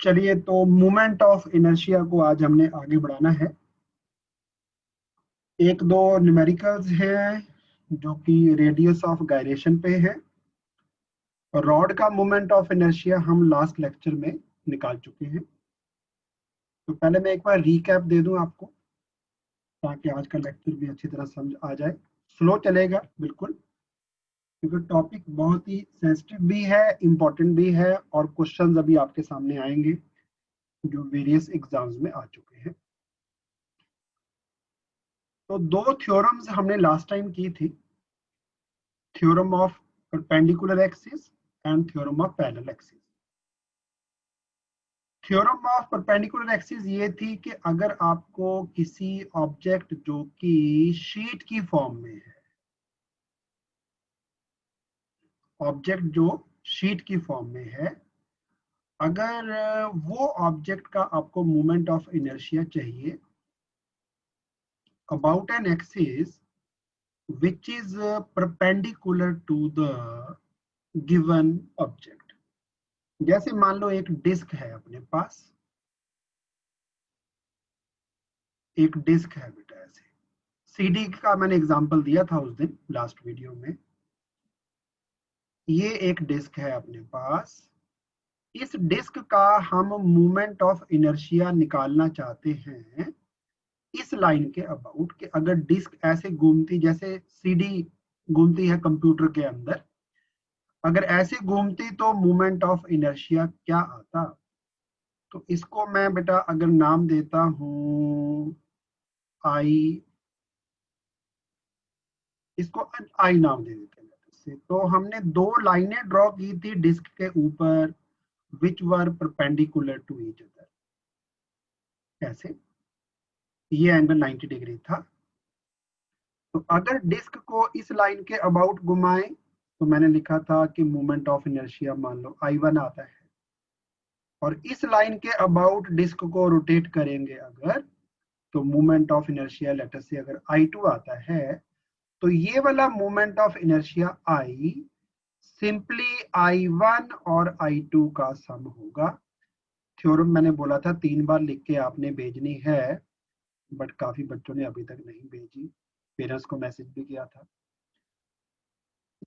चलिए, तो moment of inertia को आज हमने आगे बढ़ाना है। एक दो न्यूमेरिकल्स हैं जो कि रेडियस ऑफ गायरेशन पे है। रॉड का मोमेंट ऑफ इनर्शिया हम लास्ट लेक्चर में निकाल चुके हैं। तो पहले मैं एक बार रीकैप दे दूं आपको, ताकि आज का लेक्चर भी अच्छी तरह समझ आ जाए। स्लो चलेगा बिल्कुल, क्योंकि टॉपिक बहुत ही सेंसिटिव भी है, इंपॉर्टेंट भी है, और क्वेश्चंस अभी आपके सामने आएंगे जो वेरियस एग्जाम्स में आ चुके हैं। तो दो थ्योरम्स हमने लास्ट टाइम की थी, theorem of perpendicular axis and theorem of parallel axis. Theorem of perpendicular axis ये थी कि अगर आपको किसी ऑब्जेक्ट जो कि शीट की फॉर्म में है, ऑब्जेक्ट जो शीट की फॉर्म में है, अगर वो ऑब्जेक्ट का आपको मोमेंट ऑफ इनर्शिया चाहिए about an axis which is perpendicular to the given object। जैसे मान लो एक डिस्क है अपने पास, एक डिस्क है बेटा, ऐसे सीडी का मैंने एग्जांपल दिया था उस दिन लास्ट वीडियो में। ये एक डिस्क है अपने पास, इस डिस्क का हम मोमेंट ऑफ इनर्शिया निकालना चाहते हैं इस लाइन के अबाउट, कि अगर डिस्क ऐसे घूमती, जैसे सीडी घूमती है कंप्यूटर के अंदर, अगर ऐसे घूमती तो मोमेंट ऑफ इनर्शिया क्या आता। तो इसको मैं बेटा अगर नाम देता हूं आई, इसको आई नाम दे देते हैं से। तो हमने दो लाइनें ड्रॉ की थी डिस्क के ऊपर, विच वर परपेंडिकुलर टू ईच अदर। कैसे? ये एंगल 90 डिग्री था। तो अगर डिस्क को इस लाइन के अबाउट घुमाएं, तो मैंने लिखा था कि मोमेंट ऑफ इनर्शिया मान लो I1 आता है, और इस लाइन के अबाउट डिस्क को रोटेट करेंगे अगर, तो मोमेंट ऑफ इनर्शिया लेटर से अगर I2 आता है, तो ये वाला moment of inertia I simply I1 और I2 का सम होगा। थ्योरम मैंने बोला था 3 बार लिख के आपने भेजनी है, बट काफी बच्चों ने अभी तक नहीं भेजी, पेरेंट्स को मैसेज भी किया था।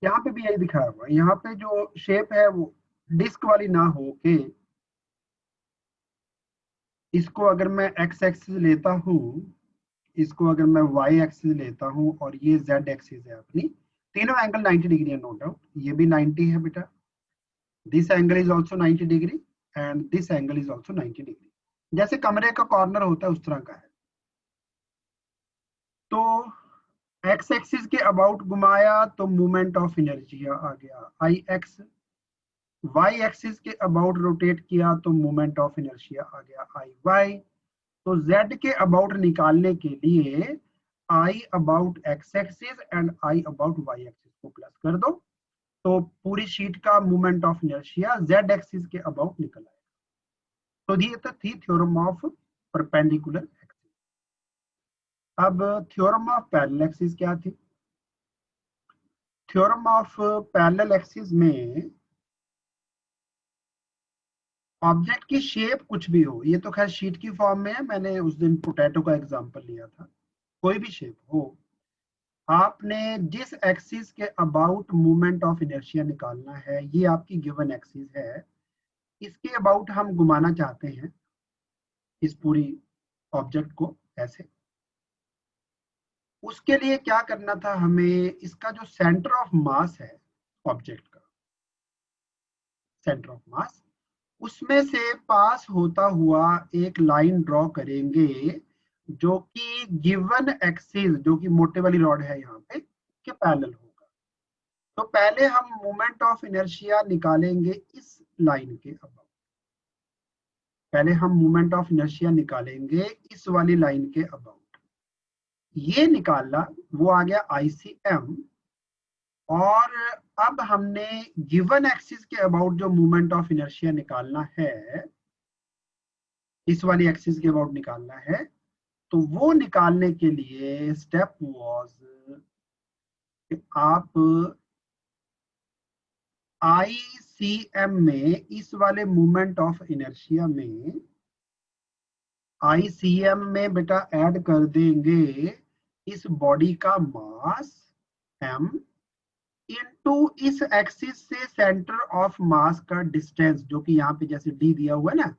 यहाँ पे भी यही दिखाया हुआ है, यहाँ पे जो शेप है वो डिस्क वाली ना हो के, इसको अगर मैं एक्स एक्सिस लेता हूँ, इसको अगर मैं वाई एक्सिस लेता हूँ, और ये जेड एक्सिस है अपनी, तीनों एंगल 90 डिग्री है नो डाउट। ये भी 90 है बेटा, this angle is also 90 degree and this angle is also 90 degree. जैसे कमरे का कॉर्नर होता है उस तरह का है। तो एक्स एक्सिस के अबाउट घुमाया तो मोमेंट ऑफ इनर्जी आ गया आई एक्स, वाई एक्सिस के अबाउट रोटेट किया तो मोमेंट ऑफ इनर्शिया आ गया आई वाई। तो z के अबाउट निकालने के लिए I about x axis and I about Y axis को प्लस कर दो, तो पूरी शीट का moment of inertia z axis के अबाउट निकल आएगा। तो ये तो थी थ्योरम ऑफ परपेंडिकुलर एक्सिस। अब थ्योरम ऑफ पैरेलल एक्सिस क्या थी? थ्योरम ऑफ पैरेलल एक्सिस में ऑब्जेक्ट की शेप कुछ भी हो, ये तो खैर शीट की फॉर्म में है, मैंने उस दिन पोटैटो का एग्जांपल लिया था, कोई भी शेप हो, आपने जिस एक्सिस के अबाउट मोमेंट ऑफ इनर्शिया निकालना है, ये आपकी गिवन एक्सिस है, इसके अबाउट हम घुमाना चाहते हैं इस पूरी ऑब्जेक्ट को ऐसे। उसके लिए क्या करना था हमें, इसका जो सेंटर ऑफ मास है ऑब्जेक्ट का, सेंटर ऑफ मास, उसमें से पास होता हुआ एक लाइन ड्रॉ करेंगे जो कि गिवन एक्सिस, जो कि मोटे वाली रॉड है यहाँ पे, के पैरेलल होगा। तो पहले हम मोमेंट ऑफ इनर्शिया निकालेंगे इस लाइन के अबाउट, पहले हम मोमेंट ऑफ इनर्शिया निकालेंगे इस वाली लाइन के अबाउट। ये निकाला, वो आ गया ICM। और अब हमने गिवन एक्सिस के अबाउट जो मोमेंट ऑफ इनर्शिया निकालना है, इस वाली एक्सिस के अबाउट निकालना है, तो वो निकालने के लिए स्टेप वाज आप I ICM में, इस वाले मोमेंट ऑफ इनर्शिया में ICM में बेटा ऐड कर देंगे इस बॉडी का मास m इनटू इस एक्सिस से सेंटर ऑफ मास का डिस्टेंस, जो कि यहाँ पे जैसे d दिया हुआ है ना,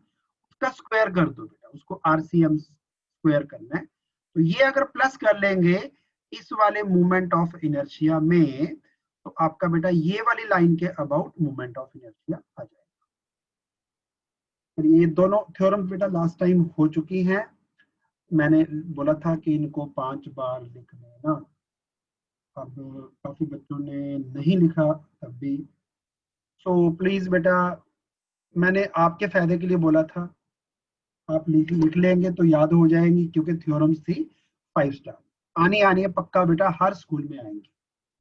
उसका स्क्वायर कर दो बेटा, उसको RCM स्क्वायर करना है। तो ये अगर प्लस कर लेंगे इस वाले मोमेंट ऑफ इनर्शिया में, तो आपका बेटा ये वाली लाइन के अबाउट मोमेंट ऑफ इनर्शिया आ जाएगा। ये दोनों थ्योरम बेटा लास्ट टाइम हो चुकी हैं। मैंने बोला था कि इनको 5 बार लिख लेना, अब काफी बच्चों ने नहीं लिखा तब भी। सो प्लीज बेटा, मैंने आपके फायदे के लिए बोला था, आप लिख लेंगे तो याद हो जाएंगी, क्योंकि थ्योरम्स थी 5 स्टार, आनी आनी है पक्का बेटा, हर स्कूल में आएंगी,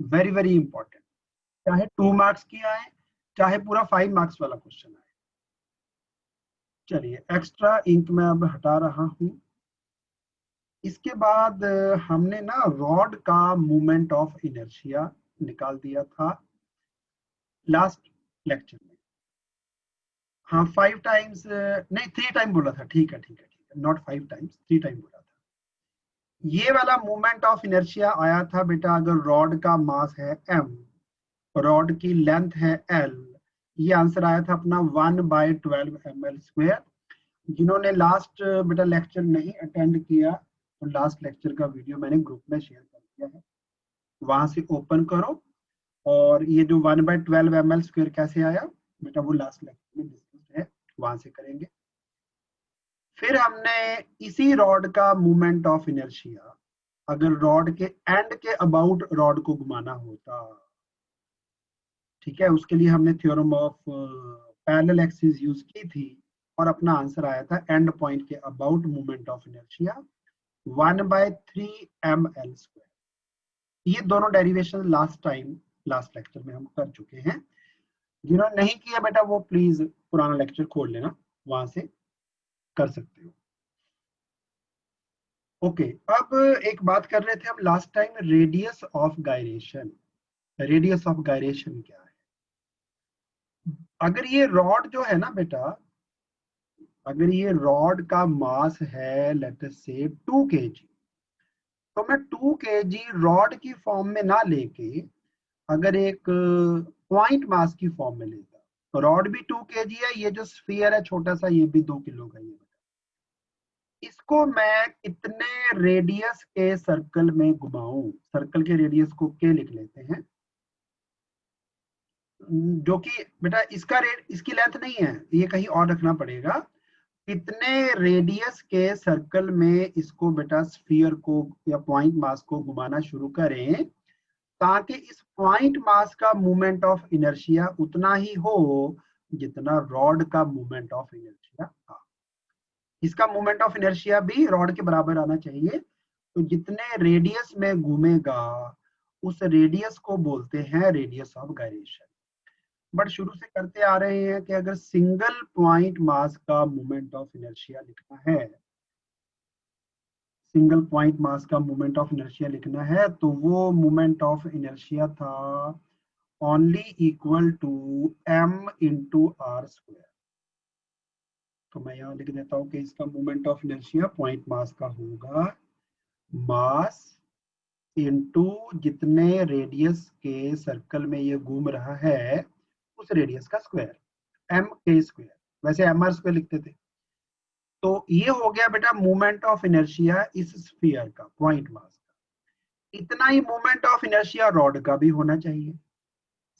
वेरी वेरी इंपॉर्टेंट, चाहे 2 मार्क्स की आए, चाहे पूरा 5 मार्क्स वाला क्वेश्चन आए। चलिए, एक्स्ट्रा इंक मैं अब हटा रहा हूं। इसके बाद हमने ना रॉड का मोमेंट ऑफ इनर्शिया निकाल दिया था लास्ट लेक्चर में। हाँ 5 टाइम्स नहीं, 3 टाइम बोला था, ठीक है ठीक है ठीक है, नॉट 5 टाइम्स, 3 टाइम बोला था। ये वाला मोमेंट ऑफ इनर्शिया आया था बेटा, अगर रॉड का मास है m, रॉड की लेंथ है l, ये आंसर आया था अपना 1/12 ml²। जिन्होंने लास्ट बेटा लेक्चर नहीं अटेंड किया, तो लास्ट लेक्चर का वीडियो मैंने ग्रुप में शेयर कर दिया है, वहां से ओपन करो, और ये जो 1/12 ml² कैसे आया बेटा, वो लास्ट लेक्चर में डिस्कस है, वहां से करेंगे। फिर हमने इसी रॉड का मोमेंट ऑफ इनर्शिया, अगर रॉड के एंड के अबाउट रॉड को घुमाना होता, ठीक है, उसके लिए हमने theorem of parallel axis use की थी, और अपना आंसर आया था एंड पॉइंट के about moment of inertia 1/3 ml²। ये दोनों derivation last time last lecture में हम कर चुके हैं। जिन्होंने नहीं किया बेटा, वो प्लीज पुराना लेक्चर खोल लेना, वहां से कर सकते हो। ओके, अब एक बात कर रहे थे हम last time, radius of gyration. Radius of gyration क्या है? अगर ये रॉड जो है ना बेटा, अगर ये रॉड का मास है लेट अस से 2 kg, तो मैं 2 kg रॉड की फॉर्म में ना लेके अगर एक पॉइंट मास की फॉर्म में लेता, तो रॉड भी 2 kg है, ये जो स्फीयर है छोटा सा, ये भी 2 किलो का ही है। इसको मैं कितने रेडियस के सर्कल में घुमाऊं, सर्कल के रेडियस को के लिख लेते हैं, जो कि बेटा इसका इसकी लेंथ नहीं है, ये कहीं और रखना पड़ेगा। कितने रेडियस के सर्कल में इसको बेटा स्फीयर को या पॉइंट मास को घुमाना शुरू करें, ताकि इस पॉइंट मास का मोमेंट ऑफ इनर्शिया उतना ही हो जितना रॉड का मोमेंट ऑफ इनर्शिया था। इसका मोमेंट ऑफ इनर्शिया भी रॉड के बराबर आना चाहिए। तो जितने रेडियस में घूमेगा, उस रेडियस को बोलते हैं रेडियस ऑफ गायरेशन। बट शुरू से करते आ रहे हैं कि अगर सिंगल पॉइंट मास का मोमेंट ऑफ इनर्शिया लिखना है, सिंगल पॉइंट मास का मोमेंट ऑफ इनर्शिया लिखना है, तो वो मोमेंट ऑफ इनर्शिया था only equal to m into r²। तो मैं यहाँ लिख देता हूँ कि इसका moment of inertia point mass का होगा मास इनटू जितने रेडियस के सर्कल में ये घूम रहा है उस रेडियस का स्क्वायर, m² वैसे mr² लिखते थे। तो ये हो गया बेटा मोमेंट ऑफ इनर्शिया इस स्फीयर का, पॉइंट मास का। इतना ही मोमेंट ऑफ इनर्शिया रॉड का भी होना चाहिए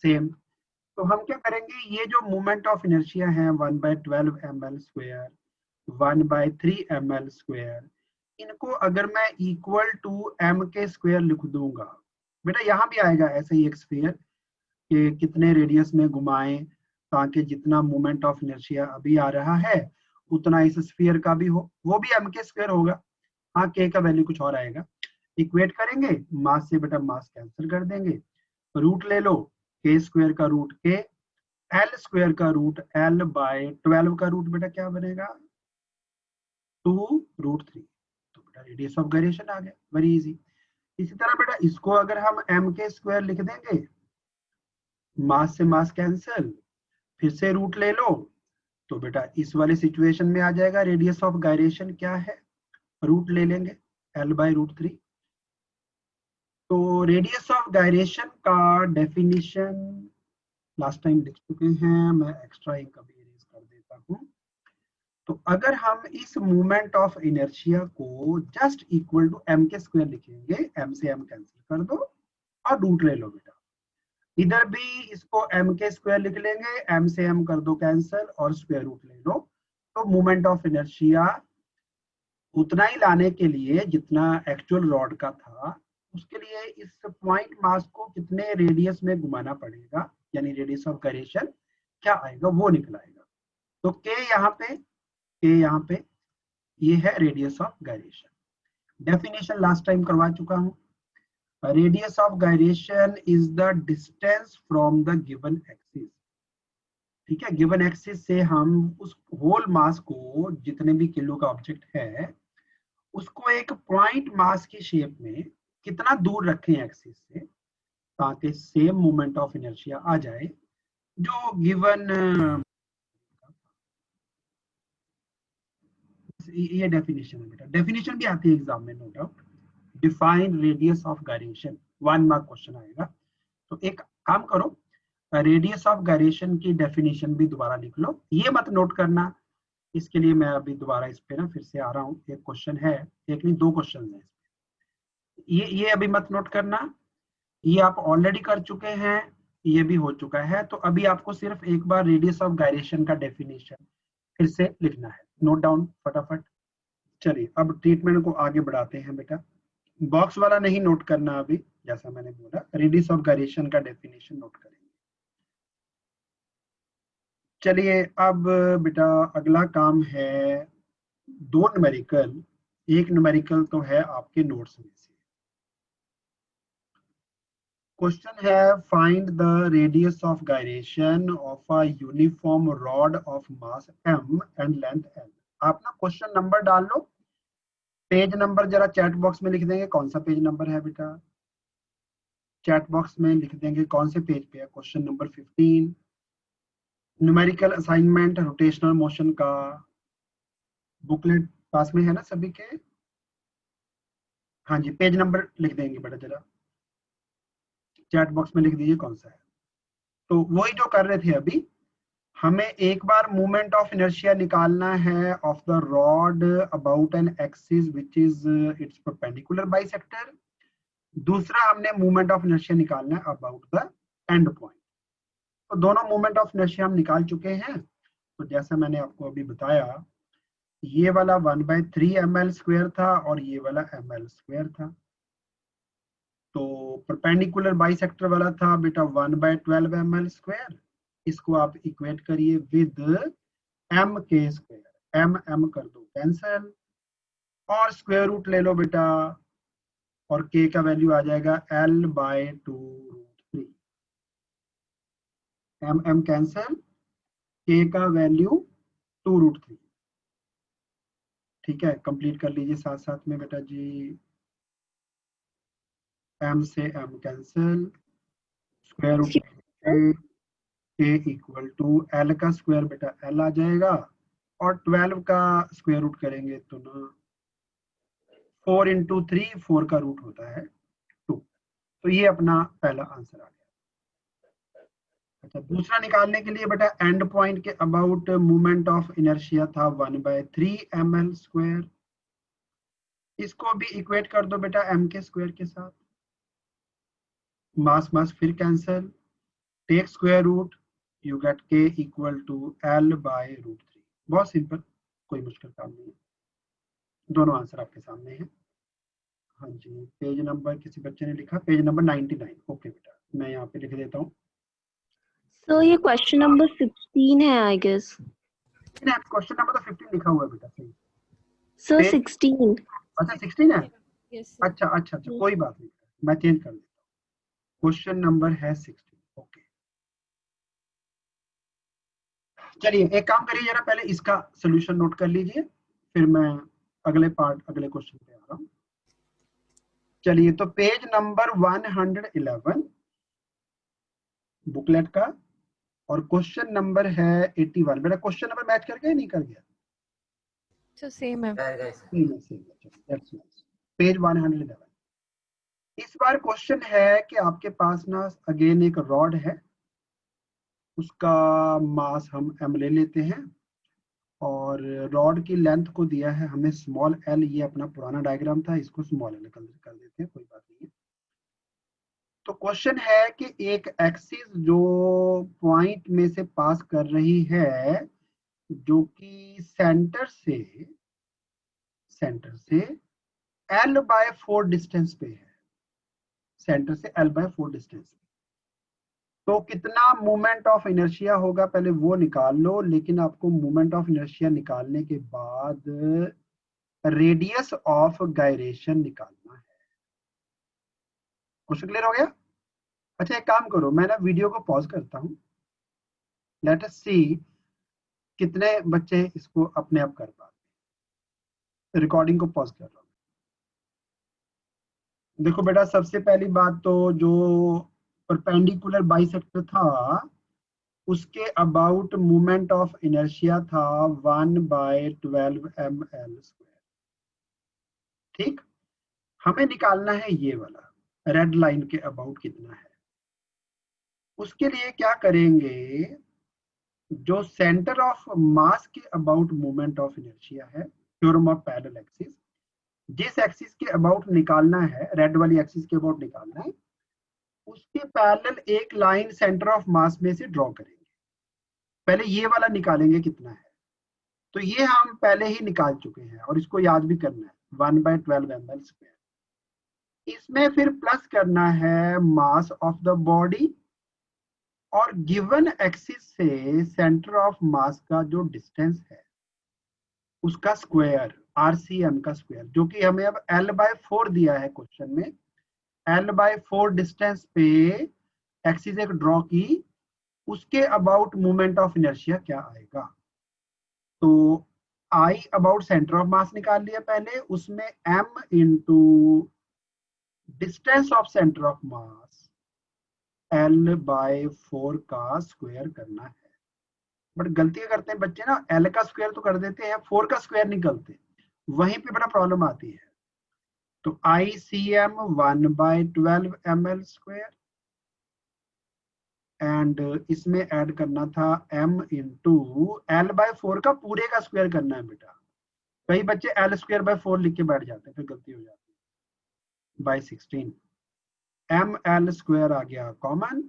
सेम। तो हम क्या करेंगे, ये जो मोमेंट ऑफ इनर्शिया है 1/12 ml², 1/3 ml², इनको अगर मैं इक्वल टू m² लिख दूंगा, बेटा यहाँ भी आएगा ऐसे ही एक स्फीयर कि कितने रेडियस में घुमाएं ताकि जितना मोमेंट ऑफ इनर्शिया अभी आ रहा है उतना इस स्फीयर का भी हो, वो भी m² होगा। हाँ, k का वैल्यू कुछ और आएगा। इक्वेट करेंगे, मास से बेटा मास कैंसिल कर देंगे, रूट ले लो, k² का रूट k, l² का रूट l/12 का रूट बेटा क्या बनेगा 2√3। तो बेटा रेडियस ऑफ गायरेशन आ गया, वेरी इजी। इसी तरह बेटा इसको अगर हम m² लिख देंगे, मास से मास कैंसिल, फिर से रूट ले लो तो बेटा इस वाले सिचुएशन में आ जाएगा। रेडियस ऑफ गायरेशन क्या है, रूट ले लेंगे L/√3। तो रेडियस ऑफ गायरेशन का डेफिनेशन लास्ट टाइम लिख चुके हैं, मैं एक्स्ट्रा एक अभी इरेज कर देता हूँ। तो अगर हम इस मोमेंट ऑफ इनर्शिया को जस्ट इक्वल टू m के स्क्वायर लिखेंगे, m से m कैंसिल कर दो और रूट ले लो बेटा। इधर भी इसको m के स्क्वायर लिख लेंगे, m से m कर दो कैंसिल और स्क्वायर रूट ले लो। तो मोमेंट ऑफ इनर्शिया उतना ही लाने के लिए जितना एक्चुअल रॉड का था, उसके लिए इस पॉइंट मास को कितने रेडियस में घुमाना पड़ेगा, यानी रेडियस ऑफ गायरेशन क्या आएगा वो निकलाएगा। तो k यहाँ पे ये है radius of gyration. Definition last time करवा चुका हूं। Radius of gyration is the distance from the given axis. ठीक है, गिवन एक्सिस से हम उस होल मास को, जितने भी किलो का ऑब्जेक्ट है, उसको एक पॉइंट मास की शेप में कितना दूर रखें एक्सिस से, ताकि सेम मोमेंट ऑफ इनर्शिया आ जाए जो गिवन। ये डेफिनेशन है बेटा, डेफिनेशन भी आती है एग्जाम में no doubt. Define radius of gyration, 1 mark question आएगा। तो एक काम करो, रेडियस ऑफ गायरेशन की डेफिनेशन भी दोबारा लिख लो। ये मत नोट करना, इसके लिए मैं अभी दोबारा इस पे ना फिर से आ रहा हूँ। एक क्वेश्चन है, एक नहीं 2 क्वेश्चन है, ये अभी मत नोट करना, ये आप ऑलरेडी कर चुके हैं, ये भी हो चुका है। तो अभी आपको सिर्फ एक बार रेडियस ऑफ गायरेशन का डेफिनेशन फिर से लिखना है, नोट डाउन फटाफट। चलिए अब ट्रीटमेंट को आगे बढ़ाते हैं बेटा। बॉक्स वाला नहीं नोट करना अभी, जैसा मैंने बोला रेडियस ऑफ गायरेशन का डेफिनेशन नोट करेंगे। चलिए अब बेटा अगला काम है 2 न्यूमेरिकल। एक न्यूमेरिकल तो है आपके नोट्स में से। क्वेश्चन है find the radius of gyration of a uniform rod of mass m and length l। आप ना क्वेश्चन नंबर डाल लो, पेज नंबर जरा चैट बॉक्स में लिख देंगे, कौन सा पेज नंबर है बेटा, चैट बॉक्स में लिख देंगे कौन से पेज पे है। Question number 15, numerical assignment rotational motion का बुकलेट पास में है ना सभी के। हाँ जी, पेज नंबर लिख देंगे बेटा, जरा चैट बॉक्स में लिख दीजिए कौन सा है। तो वही जो कर रहे थे अभी, हमें एक बार मोमेंट ऑफ इनर्शिया निकालना है of the rod about an axis which is it's perpendicular bisector. दूसरा हमने मोमेंट ऑफ इनर्शिया निकालना है अबाउट द एंड पॉइंट। तो दोनों मोमेंट ऑफ इनर्शिया हम निकाल चुके हैं। तो जैसा मैंने आपको अभी बताया, ये वाला 1/3 ml² था और ये वाला ml² था। तो परपेंडिकुलर बाइसेक्टर वाला था बेटा 1/12 ml²। इसको आप इक्वेट करिए विद m के स्क्वायर, m कर दो कैंसिल और स्क्वायर रूट ले लो बेटा, और k का वैल्यू आ जाएगा L/2√3। m कैंसिल, k का वैल्यू 2√3। ठीक है, कंप्लीट कर लीजिए साथ साथ में बेटा जी। m से m cancel, square root k equal to l का स्क्वायर बेटा l आ जाएगा, और 12 का स्क्वायर रूट करेंगे तो ना 4 × 3, 4 का रूट होता है 2। तो ये अपना पहला आंसर आ गया। अच्छा, दूसरा निकालने के लिए बेटा एंड पॉइंट के अबाउट मोमेंट ऑफ इनर्शिया था 1/3 ml²। इसको भी इक्वेट कर दो बेटा m के स्क्वायर के साथ, मास मास फिर cancel, take square root, you get k equal to L/√3। बहुत सिंपल, कोई मुश्किल काम नहीं है, दोनों आंसर आपके सामने हैं। हाँ जी, पेज नंबर किसी बच्चे ने लिखा, पेज नंबर 99। ओके बेटा, मैं यहाँ पे लिख देता हूँ। सो ये क्वेश्चन नंबर 16 है आई गेस। क्वेश्चन नंबर तो 15 लिखा हुआ है बेटा, सही। सो 16। अच्छा 16 है। Yes, अच्छा अच्छा अच्छा, कोई बात नहीं, मैं चेंज कर देता हूँ। क्वेश्चन नंबर है 16। ओके, चलिए एक काम करिए, जरा पहले इसका सोल्यूशन नोट कर लीजिए, फिर मैं अगले क्वेश्चन पे आ रहा हूँ। चलिए, तो पेज नंबर 111 बुकलेट का और क्वेश्चन नंबर है 81। बेटा क्वेश्चन नंबर मैच कर गया नहीं कर गया? So same है। पेज 111। इस बार क्वेश्चन है कि आपके पास ना अगेन एक रॉड है, उसका मास हम m ले लेते हैं और रॉड की लेंथ को दिया है हमें स्मॉल l। ये अपना पुराना डायग्राम था, इसको स्मॉल l कर देते हैं, कोई बात नहीं है। तो क्वेश्चन है कि एक एक्सिस जो पॉइंट में से पास कर रही है, जो कि सेंटर से l/4 डिस्टेंस पे है, सेंटर से l/4 डिस्टेंस। तो कितना मोमेंट ऑफ इनर्शिया होगा पहले वो निकाल लो, लेकिन आपको मोमेंट ऑफ इनर्शिया निकालने के बाद रेडियस ऑफ गायरेशन निकालना है। क्वेश्चन क्लियर हो गया? अच्छा एक काम करो, मैं ना वीडियो को पॉज करता हूं, लेट अस सी कितने बच्चे इसको अपने आप कर पाते। रिकॉर्डिंग को पॉज कर रहा हूं। देखो बेटा, सबसे पहली बात तो जो परपेंडिकुलर बाइसेक्टर था उसके अबाउट मोमेंट ऑफ इनर्शिया था 1/12 ml²। ठीक, हमें निकालना है ये वाला रेड लाइन के अबाउट कितना है। उसके लिए क्या करेंगे, जो सेंटर ऑफ मास के अबाउट मोमेंट ऑफ इनर्शिया है, थ्योरम ऑफ पैरेलल एक्सिस, जिस एक्सिस के अबाउट निकालना है, रेड वाली एक्सिस के अबाउट निकालना है, उसके पैरेलल एक लाइन सेंटर ऑफ मास में से ड्रॉ करेंगे। पहले ये वाला निकालेंगे कितना है, तो ये हम पहले ही निकाल चुके हैं और इसको याद भी करना है, 1/12 ml²। इसमें फिर प्लस करना है मास ऑफ द बॉडी और गिवन एक्सिस से सेंटर ऑफ मास का जो डिस्टेंस है उसका स्क्वायर, RCM का स्क्वायर, जो कि हमें अब l/4 दिया है क्वेश्चन में। l/4 डिस्टेंस पे एक्सिस एक ड्रॉ की, उसके अबाउट मोमेंट ऑफ इनर्शिया क्या आएगा। तो I अबाउट सेंटर ऑफ मास निकाल लिया पहले, उसमें m into distance of centre of mass l/4 का स्क्वायर करना है। बट गलती करते हैं बच्चे ना, l का स्क्वायर तो कर देते हैं, 4 का स्क्वायर निकलते, वहीं पे बड़ा प्रॉब्लम आती है। तो ICM 1/12 ml² एंड इसमें ऐड करना था m इंटू l/4 का पूरे का स्क्वायर करना है बेटा। कई बच्चे l²/4 लिख के बैठ जाते हैं, फिर गलती हो जाती है। बाय 16 ml² आ गया कॉमन,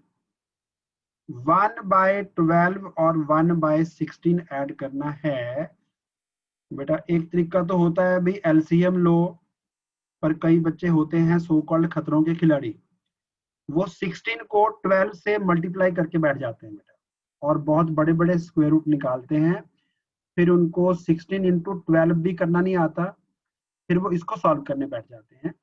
1/12 और 1/16 ऐड करना है बेटा। एक तरीका तो होता है भाई LCM लो, पर कई बच्चे होते हैं सो कॉल्ड खतरों के खिलाड़ी, वो 16 को 12 से मल्टीप्लाई करके बैठ जाते हैं बेटा और बहुत बड़े बड़े स्क्वायर रूट निकालते हैं। फिर उनको 16 इंटू 12 भी करना नहीं आता, फिर वो इसको सॉल्व करने बैठ जाते हैं।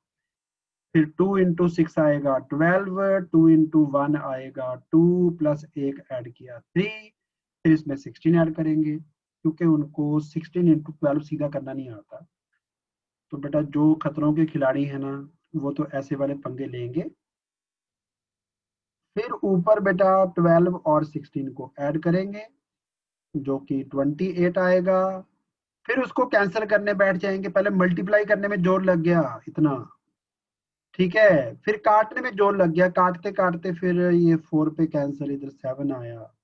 फिर 2 इंटू 6 आएगा 12, 2 इंटू 1 आएगा 2 प्लस 1 ऐड किया 3, फिर इसमें 16 ऐड करेंगे, क्योंकि उनको 16 इंटू 12 सीधा करना नहीं आता। तो बेटा जो खतरों के खिलाड़ी हैं ना, वो तो ऐसे वाले पंगे लेंगे। फिर ऊपर बेटा 12 और 16 को ऐड करेंगे, जो कि 28 आएगा। फिर उसको कैंसिल करने बैठ जाएंगे, पहले मल्टीप्लाई करने में जोर लग गया इतना, ठीक है, फिर काटने में जोर लग गया, काटते काटते फिर ये 4 पे कैंसिल, इधर 7 आया,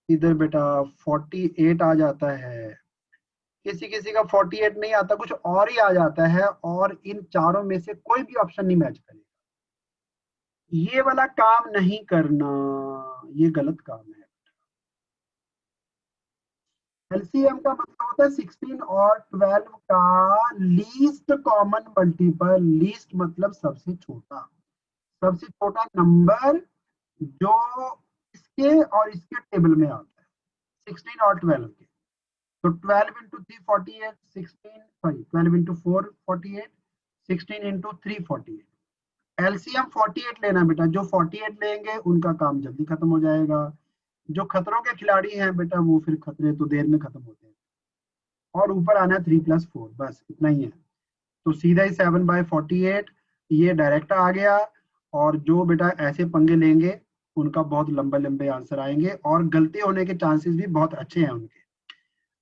इधर बेटा 48 आ जाता है। किसी किसी का 48 नहीं आता, कुछ और ही आ जाता है, और इन चारों में से कोई भी ऑप्शन नहीं मैच करेगा। ये वाला काम नहीं करना, ये गलत काम है। LCM का मतलब होता है 16 और 12 का लीस्ट कॉमन मल्टीपल। लीस्ट मतलब सबसे छोटा नंबर जो इसके और इसके टेबल में आता है, 16 और 12 के। तो 12 इंटू 3 48, 12 इंटू 4 48, 16 इंटू 3 48। LCM 48 लेना बेटा, जो 48 लेंगे उनका काम जल्दी खत्म हो जाएगा। जो खतरों के खिलाड़ी हैं बेटा, वो फिर खतरे तो देर में खत्म होते हैं। और ऊपर आना 3 + 4, बस इतना ही है। तो सीधा ही 7/48 ये डायरेक्ट आ गया। और जो बेटा ऐसे पंगे लेंगे उनका बहुत लंबे लंबे आंसर आएंगे और गलती होने के चांसेस भी बहुत अच्छे हैं उनके,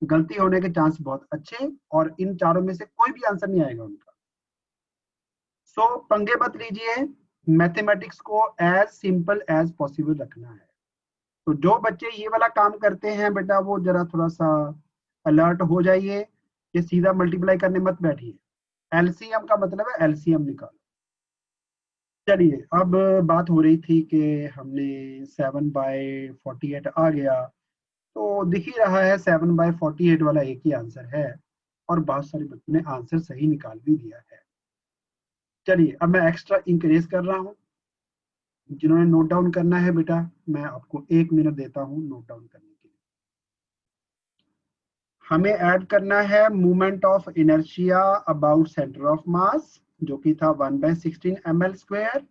गलती होने के चांस बहुत अच्छे, और इन चारों में से कोई भी आंसर नहीं आएगा उनका। सो पंगे मत लीजिए, मैथमेटिक्स को एज सिंपल एज पॉसिबल रखना है। तो जो बच्चे ये वाला काम करते हैं बेटा, वो जरा थोड़ा सा अलर्ट हो जाइए कि सीधा मल्टीप्लाई करने मत बैठिए, एलसीएम का मतलब है एलसीएम निकालो। चलिए, अब बात हो रही थी कि हमने 7/48 आ गया, तो दिख ही रहा है 7/48 वाला एक ही आंसर है, और बहुत सारे बच्चों ने आंसर सही निकाल भी दिया है। चलिए, अब मैं एक्स्ट्रा इंक्रीज कर रहा हूँ। जिन्होंने नोट डाउन करना है बेटा, मैं आपको 1 मिनट देता हूँ नोट डाउन करने के लिए। हमें ऐड करना है movement of inertia about centre of मास, जो कि था 1/16 ml²,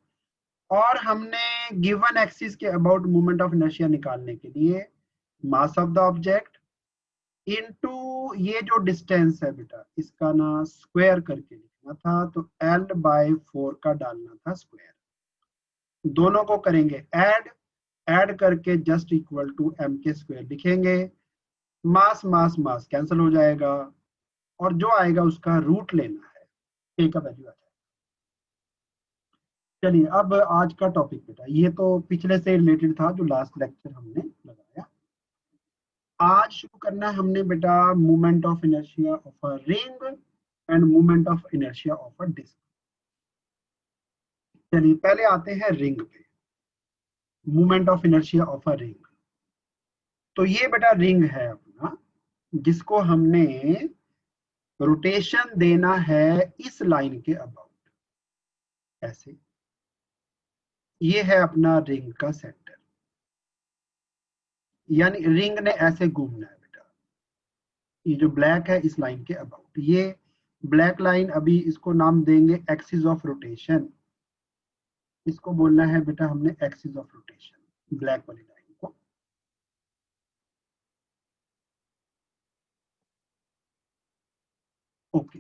और हमने गिवन एक्सिस के अबाउट मूवमेंट ऑफ इनर्शिया निकालने के लिए mass of the object into ये जो डिस्टेंस है बेटा, इसका ना स्क्वायर करके लिखना था, तो L/4 का डालना था स्क्वायर। दोनों को करेंगे ऐड करके जस्ट इक्वल टू m² लिखेंगे। मास मास मास कैंसिल हो जाएगा, और जो आएगा उसका रूट लेना है, a का वैल्यू आ जाएगा। चलिए, अब आज का टॉपिक बेटा, ये तो पिछले से रिलेटेड था जो लास्ट लेक्चर हमने लगाया। आज शुरू करना है हमने बेटा movement of inertia of a ring and movement of inertia of a disc. चलिए, पहले आते हैं रिंग पे, movement of inertia of a ring. तो ये बेटा रिंग है अपना, जिसको हमने रोटेशन देना है इस लाइन के अबाउट, ऐसे। ये है अपना रिंग का सेंटर, यानी रिंग ने ऐसे घूमना है बेटा। ये जो ब्लैक है इस लाइन के अबाउट, ये ब्लैक लाइन, अभी इसको नाम देंगे एक्सिस ऑफ रोटेशन। इसको बोलना है बेटा हमने एक्सिस ऑफ रोटेशन, ब्लैक वाली लाइन को। ओके,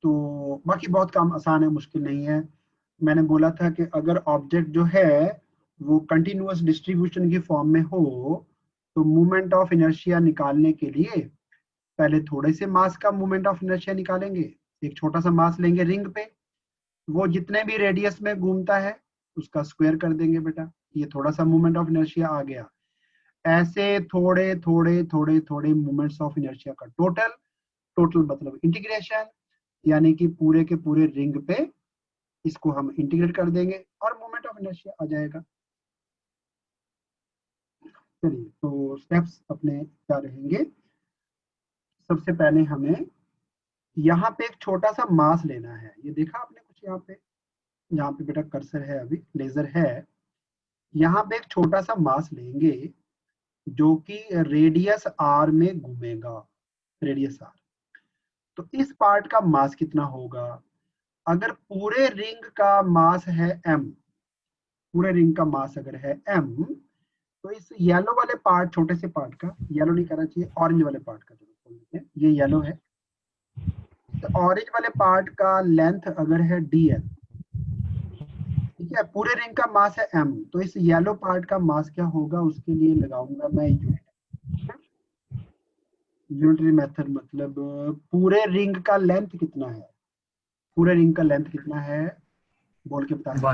तो बाकी बहुत काम आसान है, मुश्किल नहीं है। मैंने बोला था कि अगर ऑब्जेक्ट जो है वो कंटिन्यूअस डिस्ट्रीब्यूशन की फॉर्म में हो, तो मूवमेंट ऑफ इनर्शिया निकालने के लिए पहले थोड़े से मास का मूवमेंट ऑफ इनर्शिया निकालेंगे। एक छोटा सा मास लेंगे रिंग पे, वो जितने भी रेडियस में घूमता है उसका स्क्वायर कर देंगे बेटा, ये थोड़ा सा मूवमेंट ऑफ इनर्शिया आ गया। ऐसे थोड़े थोड़े थोड़े थोड़े मूवमेंट्स ऑफ इनर्शिया का टोटल, टोटल मतलब इंटीग्रेशन, यानी कि पूरे के पूरे रिंग पे इसको हम इंटीग्रेट कर देंगे और मोमेंट ऑफ इनर्शिया आ जाएगा। चलिए, तो स्टेप्स अपने क्या रहेंगे। सबसे पहले हमें यहाँ पे एक छोटा सा मास लेना है, ये देखा आपने कुछ यहाँ पे, यहाँ पे बेटा कर्सर है, अभी लेजर है, यहाँ पे एक छोटा सा मास लेंगे जो कि रेडियस आर में घूमेगा, रेडियस आर। तो इस पार्ट का मास कितना होगा, अगर पूरे रिंग का मास है m, पूरे रिंग का मास अगर है m, तो इस येलो वाले पार्ट, छोटे से पार्ट का, येलो नहीं करना चाहिए, ऑरेंज वाले पार्ट का, चलो बोल देते हैं ये येलो है, तो ऑरेंज वाले पार्ट का लेंथ अगर है dl, ठीक है, पूरे रिंग का मास है m, तो इस येलो पार्ट का मास क्या होगा, उसके लिए लगाऊंगा मैं यूनिटरी मेथड, मतलब पूरे रिंग का लेंथ कितना है, पूरे रिंग का लेंथ कितना है बोल के बता सकते,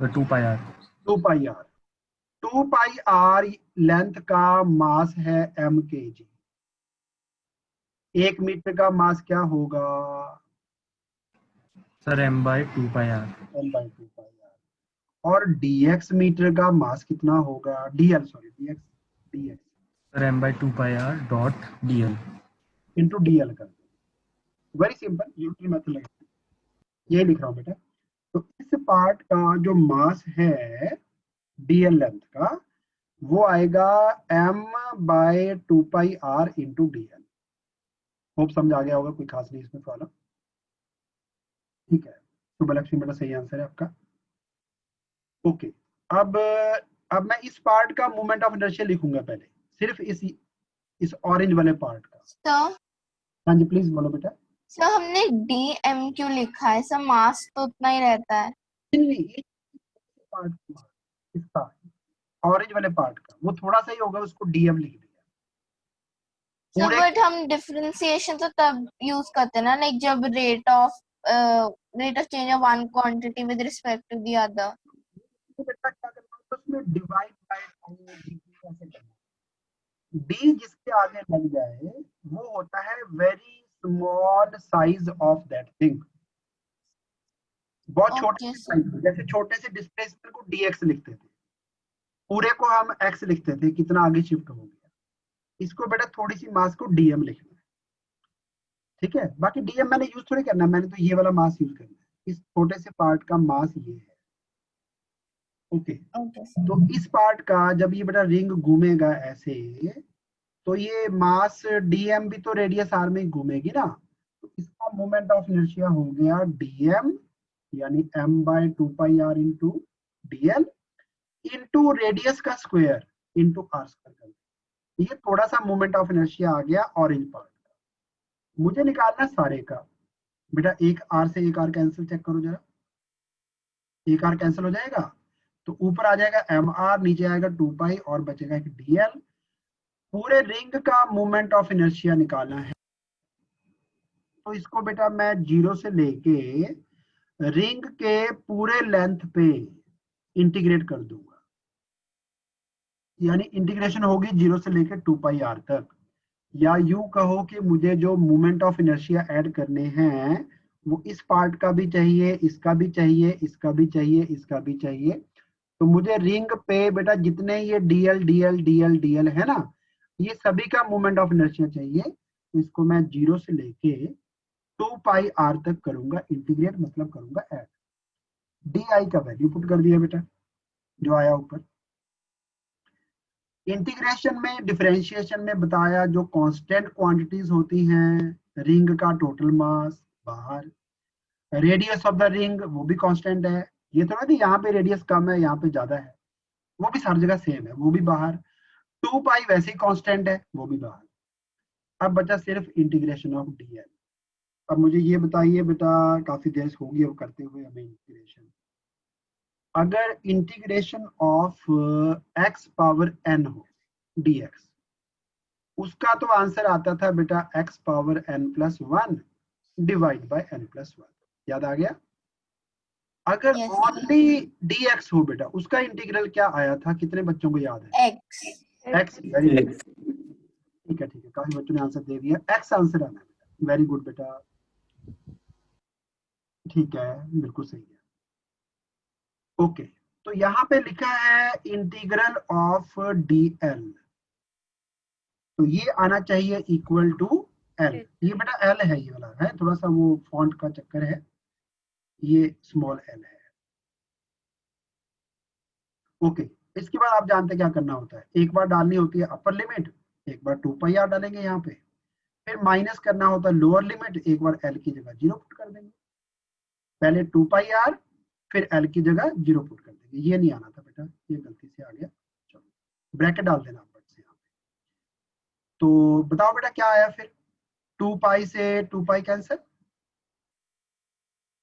1/2πr 2πr, 2πr लेंथ का मास है m kg। 1 मीटर का मास क्या होगा सर m/2πr m/2πr, और dx मीटर का मास कितना होगा, dl sorry dx sir m/2πr dot dl into dl कर दो। वेरी सिंपल, यूनिटरी मेथड लगा, ये लिख रहा हूँ बेटा। तो इस पार्ट का जो मास है dl लेंथ का, वो आएगा m/2πr इंटू dl। होप समझ आ गया होगा, कोई खास नहीं इसमें प्रॉब्लम, ठीक है। तो बलक्ष्मी बेटा सही आंसर है आपका। ओके, अब मैं इस पार्ट का मोमेंट ऑफ इनर्शिया लिखूंगा पहले, सिर्फ इस ऑरेंज वाले पार्ट का। सर हाँ जी प्लीज बोलो बेटा। सर हमने DM क्यों लिखा है, सर मास तो उतना ही रहता है। नहीं, पार्ट इसका ऑरेंज वाले पार्ट का, वो थोड़ा सा ही होगा, उसको डीएम लिख दिया। सो पूरे बट हम डिफरेंशिएशन तो तब यूज करते हैं ना, लाइक जब rate of change of one quantity with respect to the other. तो बेटा क्या करना है, उसमें डिवाइड बाय कैसे करना, डी जिसके आगे लग जाए वो होता है very small size of that thing, बहुत छोटे ओके से सर। साइज, जैसे छोटे से डिस्प्लेसमेंट को डीएक्स लिखते थे, पूरे को हम एक्स लिखते थे, कितना आगे शिफ्ट हो गया। इसको बेटा थोड़ी सी मास को डीएम लिखना है, ठीक है। बाकी डीएम मैंने यूज थोड़ी करना है, मैंने तो ये वाला मास यूज करना है, इस छोटे से पार्ट का मास ये है, ओके। Okay sir. तो इस पार्ट का जब ये बेटा रिंग घूमेगा ऐसे, तो ये मास डीएम भी तो रेडियस आर में घूमेगी ना, तो इसका मोमेंट ऑफ इनर्शिया हो गया डीएम, यानी m by 2πr into dl into radius का स्क्वायर इंटू आर स्क्वायर। ये थोड़ा सा मोमेंट ऑफ इनर्शिया आ गया ऑरेंज पार्ट का। मुझे निकालना सारे का, बेटा एक आर से एक आर कैंसिल, चेक करो जरा, एक आर कैंसिल हो जाएगा, तो ऊपर आ जाएगा एम आर, नीचे आएगा 2π और बचेगा एक डीएल। पूरे रिंग का मोमेंट ऑफ इनर्शिया निकालना है, तो इसको बेटा मैं 0 से लेके रिंग के पूरे लेंथ पे इंटीग्रेट कर दूंगा, यानी इंटीग्रेशन होगी 0 से लेकर 2πr तक। या यूं कहो कि मुझे जो मोमेंट ऑफ इनर्शिया ऐड करने हैं वो इस पार्ट का भी चाहिए, इसका भी चाहिए, इसका भी चाहिए, इसका भी चाहिए। तो मुझे रिंग पे बेटा जितने ये डीएल डीएल डीएल डीएल है ना, ये सभी का मोमेंट ऑफ इनर्शिया चाहिए। तो इसको मैं 0 से लेके 2πr तक करूंगा इंटीग्रेट, मतलब करूंगा ऐड। डी आई का वैल्यू पुट कर दिया बेटा जो आया ऊपर। इंटीग्रेशन में डिफरेंशिएशन में बताया जो कांस्टेंट क्वांटिटीज होती हैं, रिंग का टोटल मास बाहर, रेडियस ऑफ द रिंग वो भी कांस्टेंट है, ये थोड़ा कि यहाँ पे रेडियस कम है यहाँ पे ज्यादा है, वो भी हर जगह सेम है, वो भी बाहर। 2π वैसे ही कांस्टेंट है, वो भी बाहर। अब बचा सिर्फ इंटीग्रेशन ऑफ डीएल। अब मुझे ये बताइए बेटा, काफी देर होगी अब करते हुए हमें इंटीग्रेशन, अगर integration of x power n हो dx, उसका तो आंसर आता था बेटा x power n+1 divide by n+1, याद आ गया। अगर Yes, ओनली dx हो बेटा, उसका इंटीग्रल क्या आया था, कितने बच्चों को याद है? x। x, वेरी गुड, ठीक है ठीक है, काफी बच्चों ने आंसर दे दिया, x आंसर आना है, वेरी गुड बेटा, ठीक है, बिल्कुल सही है। ओके, तो यहाँ पे लिखा है इंटीग्रल ऑफ dl, तो ये आना चाहिए इक्वल टू l। ये बेटा l है, ये वाला है, थोड़ा सा वो फॉन्ट का चक्कर है, ये स्मॉल l है। ओके, इसके बाद आप जानते क्या करना होता है, एक बार डालनी होती है अपर लिमिट, एक बार 2πr डालेंगे यहाँ पे, फिर माइनस करना होता है लोअर लिमिट, एक बार l की जगह 0 पुट कर देंगे, पहले 2πr फिर l की जगह 0 पुट कर देंगे। ये नहीं आना था बेटा, ये गलती से आ गया, चलो ब्रैकेट डाल देना ऊपर से यहाँ पे। तो बताओ बेटा क्या आया फिर, 2π से 2π कैंसिल,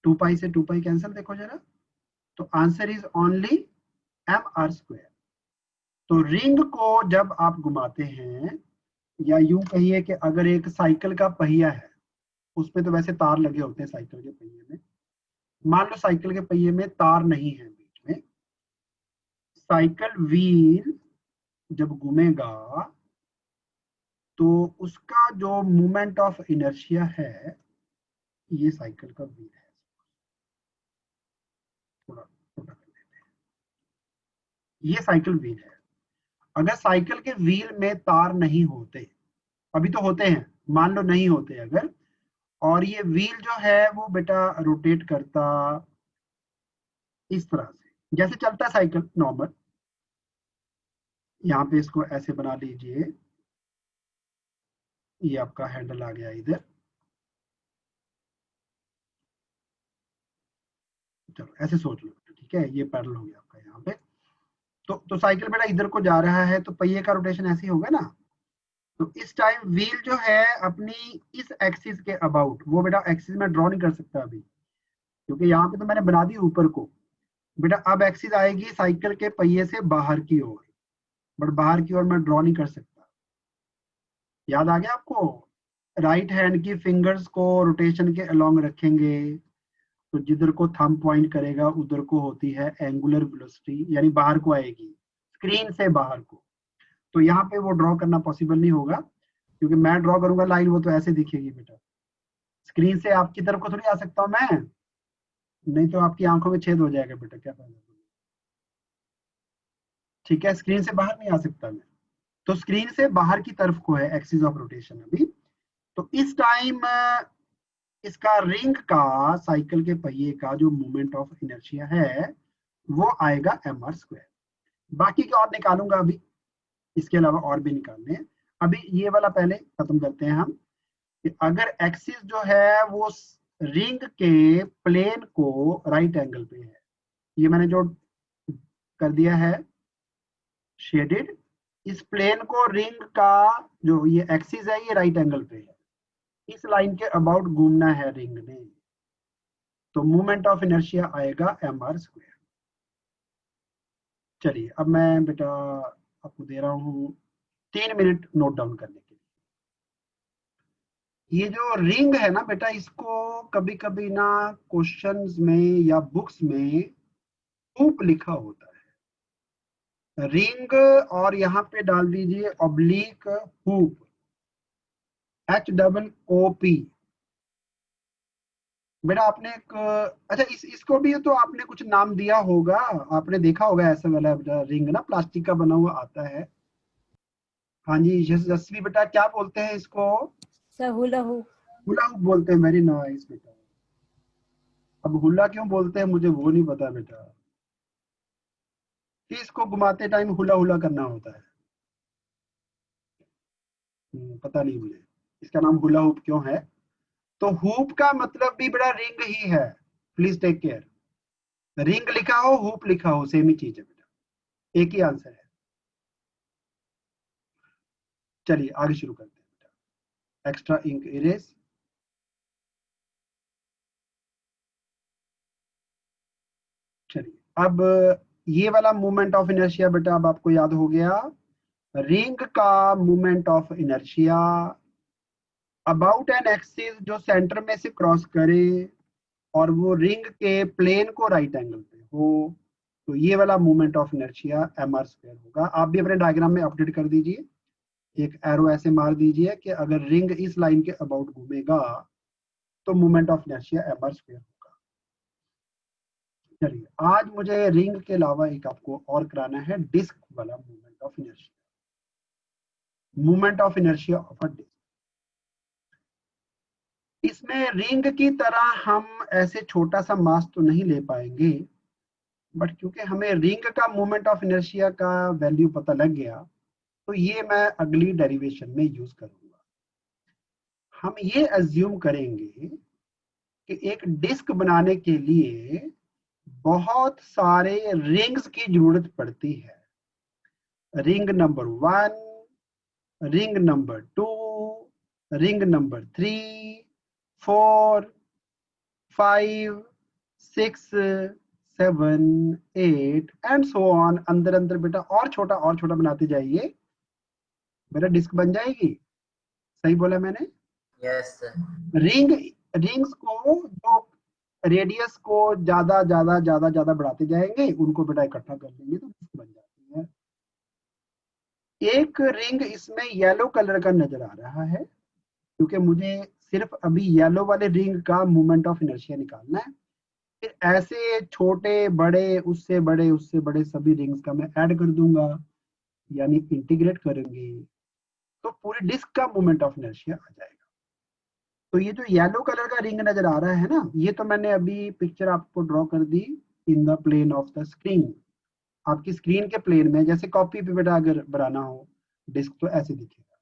2π से 2π कैंसिल, देखो जरा, तो आंसर इज ओनली mr²। तो रिंग को जब आप घुमाते हैं, या यूं कहिए कि अगर एक साइकिल का पहिया है, उसमें तो वैसे तार लगे होते हैं साइकिल के पहिए में, मान लो साइकिल के पहिए में तार नहीं है बीच में, साइकिल व्हील जब घूमेगा तो उसका जो मोमेंट ऑफ इनर्शिया है, ये साइकिल का व्हील है, थोड़ा छोटा कर देते हैं, ये साइकिल व्हील है। अगर साइकिल के व्हील में तार नहीं होते, अभी तो होते हैं, मान लो नहीं होते अगर, और ये व्हील जो है वो बेटा रोटेट करता इस तरह से, जैसे चलता साइकिल नॉर्मल, यहाँ पे इसको ऐसे बना लीजिए, ये आपका हैंडल आ गया इधर, चलो ऐसे सोच लो, ठीक है, ये पैरेलल हो गया आपका यहाँ पे। तो साइकिल बेटा इधर को जा रहा है, तो पहिए का रोटेशन ऐसे ही होगा ना, तो इस टाइम व्हील जो है अपनी इस एक्सिस के अबाउट, वो बेटा एक्सिस में ड्रॉ नहीं कर सकता अभी, क्योंकि यहाँ पे तो मैंने बना दी ऊपर को, बेटा अब एक्सिस आएगी साइकिल के पहिए से बाहर की ओर, बट बाहर की ओर मैं ड्रॉ नहीं कर सकता। याद आ गया आपको? राइट हैंड की फिंगर्स को रोटेशन के अलोंग रखेंगे, तो जिधर को थंब पॉइंट करेगा उधर को होती है एंगुलर वेलोसिटी, यानी बाहर को आएगी, स्क्रीन से बाहर को। तो यहाँ पे वो ड्रॉ करना पॉसिबल नहीं होगा, क्योंकि मैं ड्रॉ करूंगा लाइन, वो तो ऐसे दिखेगी बेटा। स्क्रीन से आपकी तरफ को थोड़ी आ सकता हूं मैं, नहीं तो आपकी आंखों में छेद हो जाएगा बेटा, क्या फायदा। ठीक है, स्क्रीन से बाहर नहीं आ सकता मैं। तो स्क्रीन से बाहर की तरफ को है एक्सिस ऑफ रोटेशन अभी। तो इस टाइम इसका रिंग का, साइकिल के पहिए का जो मोमेंट ऑफ इनर्शिया है वो आएगा mr²। बाकी के और निकालूंगा अभी, इसके अलावा और भी निकालने हैं। अभी ये वाला पहले खत्म करते हैं हम, कि अगर एक्सिस जो है वो रिंग के प्लेन को राइट एंगल पे है, ये मैंने जो कर दिया है शेडेड, इस प्लेन को रिंग का जो ये एक्सिस है ये राइट एंगल पे है, इस लाइन के अबाउट घूमना है रिंग ने, तो मोमेंट ऑफ इनर्शिया आएगा mr²। चलिए अब मैं बेटा आपको दे रहा हूं 3 मिनट नोट डाउन करने के लिए। ये जो रिंग है ना बेटा, इसको कभी कभी ना क्वेश्चंस में या बुक्स में हूप लिखा होता है, रिंग, और यहाँ पे डाल दीजिए ऑब्लिक हूप, HOOP। बेटा आपने एक, अच्छा इसको भी तो आपने कुछ नाम दिया होगा, आपने देखा होगा ऐसा वाला रिंग ना, प्लास्टिक का बना हुआ आता है। हाँ जी यशस्वी बेटा, क्या बोलते हैं इसको? Sir hula hoop. Hula hoop बोलते हैं। वेरी नाइस बेटा। अब हुला क्यों बोलते हैं मुझे वो नहीं पता बेटा, कि इसको घुमाते टाइम हुला हुला करना होता है। पता नहीं मुझे इसका नाम हुला हुप क्यों है। तो हुप का मतलब भी बड़ा रिंग ही है, प्लीज टेक केयर। रिंग लिखा हो हुप लिखा हो सेम ही चीज है बेटा, एक ही आंसर है। चलिए आगे शुरू करते हैं बेटा। Extra ink erase. चलिए अब ये वाला मूवमेंट ऑफ इनर्शिया बेटा अब आपको याद हो गया। रिंग का movement of inertia about an axis जो सेंटर में से क्रॉस करे और वो रिंग के प्लेन को राइट एंगल पे हो, तो ये वाला मूवमेंट ऑफ इनर्शिया mr² होगा। आप भी अपने डायग्राम में अपडेट कर दीजिए, एक एरो ऐसे मार दीजिए कि अगर रिंग इस लाइन के अबाउट घूमेगा तो मूवमेंट ऑफ इनर्शिया mr² होगा। चलिए आज मुझे रिंग के अलावा एक आपको और कराना है, डिस्क वाला movement of inertia, movement of inertia of a disc. इसमें रिंग की तरह हम ऐसे छोटा सा मास तो नहीं ले पाएंगे, बट क्योंकि हमें रिंग का मूवमेंट ऑफ इनर्शिया का वैल्यू पता लग गया, तो ये मैं अगली डेरिवेशन में यूज करूंगा। हम ये अज्यूम करेंगे कि एक डिस्क बनाने के लिए बहुत सारे रिंग्स की जरूरत पड़ती है। Ring number 1, ring number 2, ring number 3, 4, 5, 6, 7, 8 and so on. अंदर अंदर बेटा और छोटा बनाते जाइए, मेरा डिस्क बन जाएगी। सही बोला मैंने? Yes sir. रिंग्स को जो रेडियस को ज्यादा बढ़ाते जाएंगे, उनको बेटा इकट्ठा कर लेंगे तो डिस्क बन जाती है। एक रिंग इसमें येलो कलर का नजर आ रहा है, क्योंकि मुझे सिर्फ अभी येलो वाले रिंग का मूवमेंट ऑफ इनर्शिया निकालना है। फिर ऐसे छोटे बड़े उससे बड़े सभी रिंग्स का मैं ऐड कर दूंगा, यानी इंटीग्रेट करेंगे तो पूरी डिस्क का मूवमेंट ऑफ इनर्शिया आ जाएगा। तो ये जो येलो कलर का रिंग नजर आ रहा है ना, ये तो मैंने अभी पिक्चर आपको ड्रॉ कर दी in the plane of the screen. आपकी स्क्रीन के प्लेन में, जैसे कॉपी पे बेटा अगर बनाना हो डिस्क तो ऐसे दिखेगा।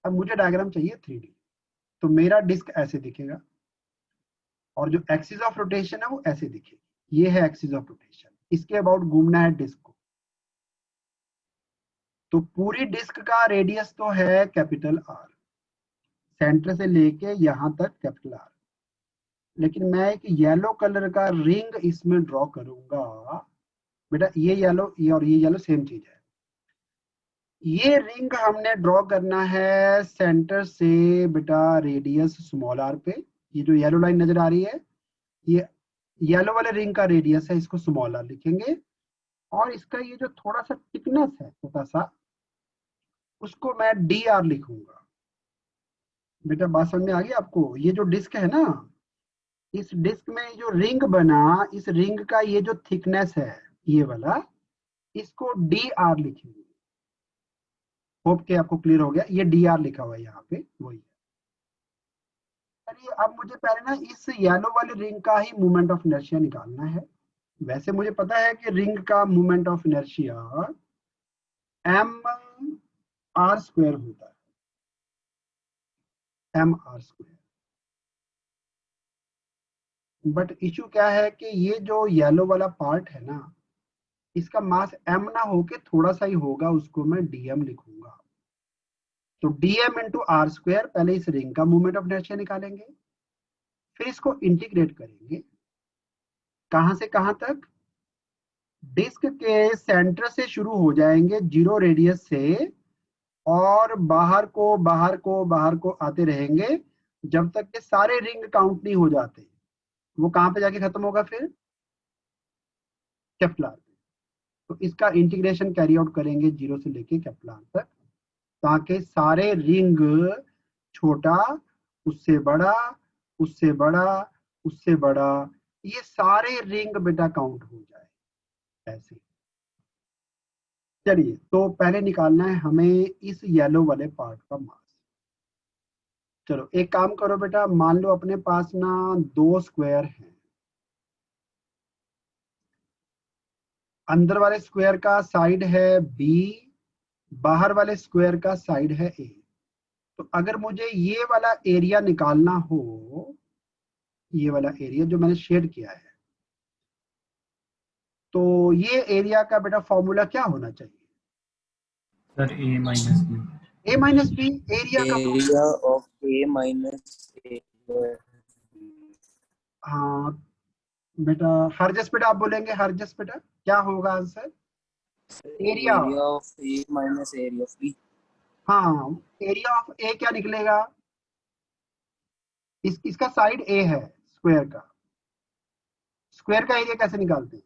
अब मुझे डायग्राम चाहिए 3D, तो मेरा डिस्क ऐसे दिखेगा और जो एक्सिस ऑफ रोटेशन है वो ऐसे दिखेगी। ये है एक्सिस ऑफ रोटेशन, इसके अबाउट घूमना है डिस्क को। तो पूरी डिस्क का रेडियस तो है कैपिटल R, सेंटर से लेके यहां तक कैपिटल R। लेकिन मैं एक येलो कलर का रिंग इसमें ड्रॉ करूंगा बेटा ये येलो ये और ये येलो सेम चीज है। ये रिंग हमने ड्रॉ करना है सेंटर से बेटा रेडियस स्मॉल आर पे। ये जो येलो लाइन नजर आ रही है ये येलो वाले रिंग का रेडियस है, इसको स्मॉल आर लिखेंगे। और इसका ये जो थोड़ा सा थिकनेस है छोटा सा, उसको मैं डी आर लिखूंगा। बेटा बात समझ में आ गई आपको? ये जो डिस्क है ना, इस डिस्क में जो रिंग बना, इस रिंग का ये जो थिकनेस है ये वाला, इसको डी आर लिखेंगे। होप के आपको क्लियर हो गया। ये डी आर लिखा हुआ है यहाँ पे, वही है। चलिए अब मुझे पहले ना इस येलो वाले रिंग का ही मोमेंट ऑफ इनर्शिया निकालना है। वैसे मुझे पता है कि रिंग का moment of inertia m r square होता है, m r square. But issue क्या है कि ये जो येलो वाला पार्ट है ना, इसका मास m ना होके थोड़ा सा ही होगा, उसको मैं dm लिखूंगा। तो dm इंटू आर स्क्वायर, पहले इस रिंग का मोमेंट ऑफ इनर्शिया निकालेंगे, फिर इसको इंटीग्रेट करेंगे। कहां से कहां तक? डिस्क के सेंटर से शुरू हो जाएंगे 0 रेडियस से, और बाहर को बाहर को बाहर को आते रहेंगे जब तक के सारे रिंग काउंट नहीं हो जाते। वो कहां पे जाके खत्म होगा? फिर केप्लर। तो इसका इंटीग्रेशन कैरी आउट करेंगे 0 से लेके केप्लर तक, ताकि सारे रिंग छोटा, उससे बड़ा, उससे बड़ा, उससे बड़ा, ये सारे रिंग बेटा काउंट हो जाए ऐसे। चलिए तो पहले निकालना है हमें इस येलो वाले पार्ट का मास। चलो एक काम करो बेटा, मान लो अपने पास ना 2 स्क्वायर हैं। अंदर वाले स्क्वायर का साइड है b, बाहर वाले स्क्वायर का साइड है a। तो अगर मुझे ये वाला एरिया निकालना हो, ये वाला एरिया जो मैंने शेड किया है, तो ये एरिया का बेटा फॉर्मूला क्या होना चाहिए? Sir a minus b। a minus B area का। Area of A minus A. हाँ बेटा, हरजस बेटा आप बोलेंगे, हरजस बेटा क्या होगा answer? Area. Area of A minus area of B. हाँ, एरिया ऑफ ए क्या निकलेगा? इसका साइड ए है स्क्वायर का। स्क्वायर का एरिया कैसे निकालते हैं?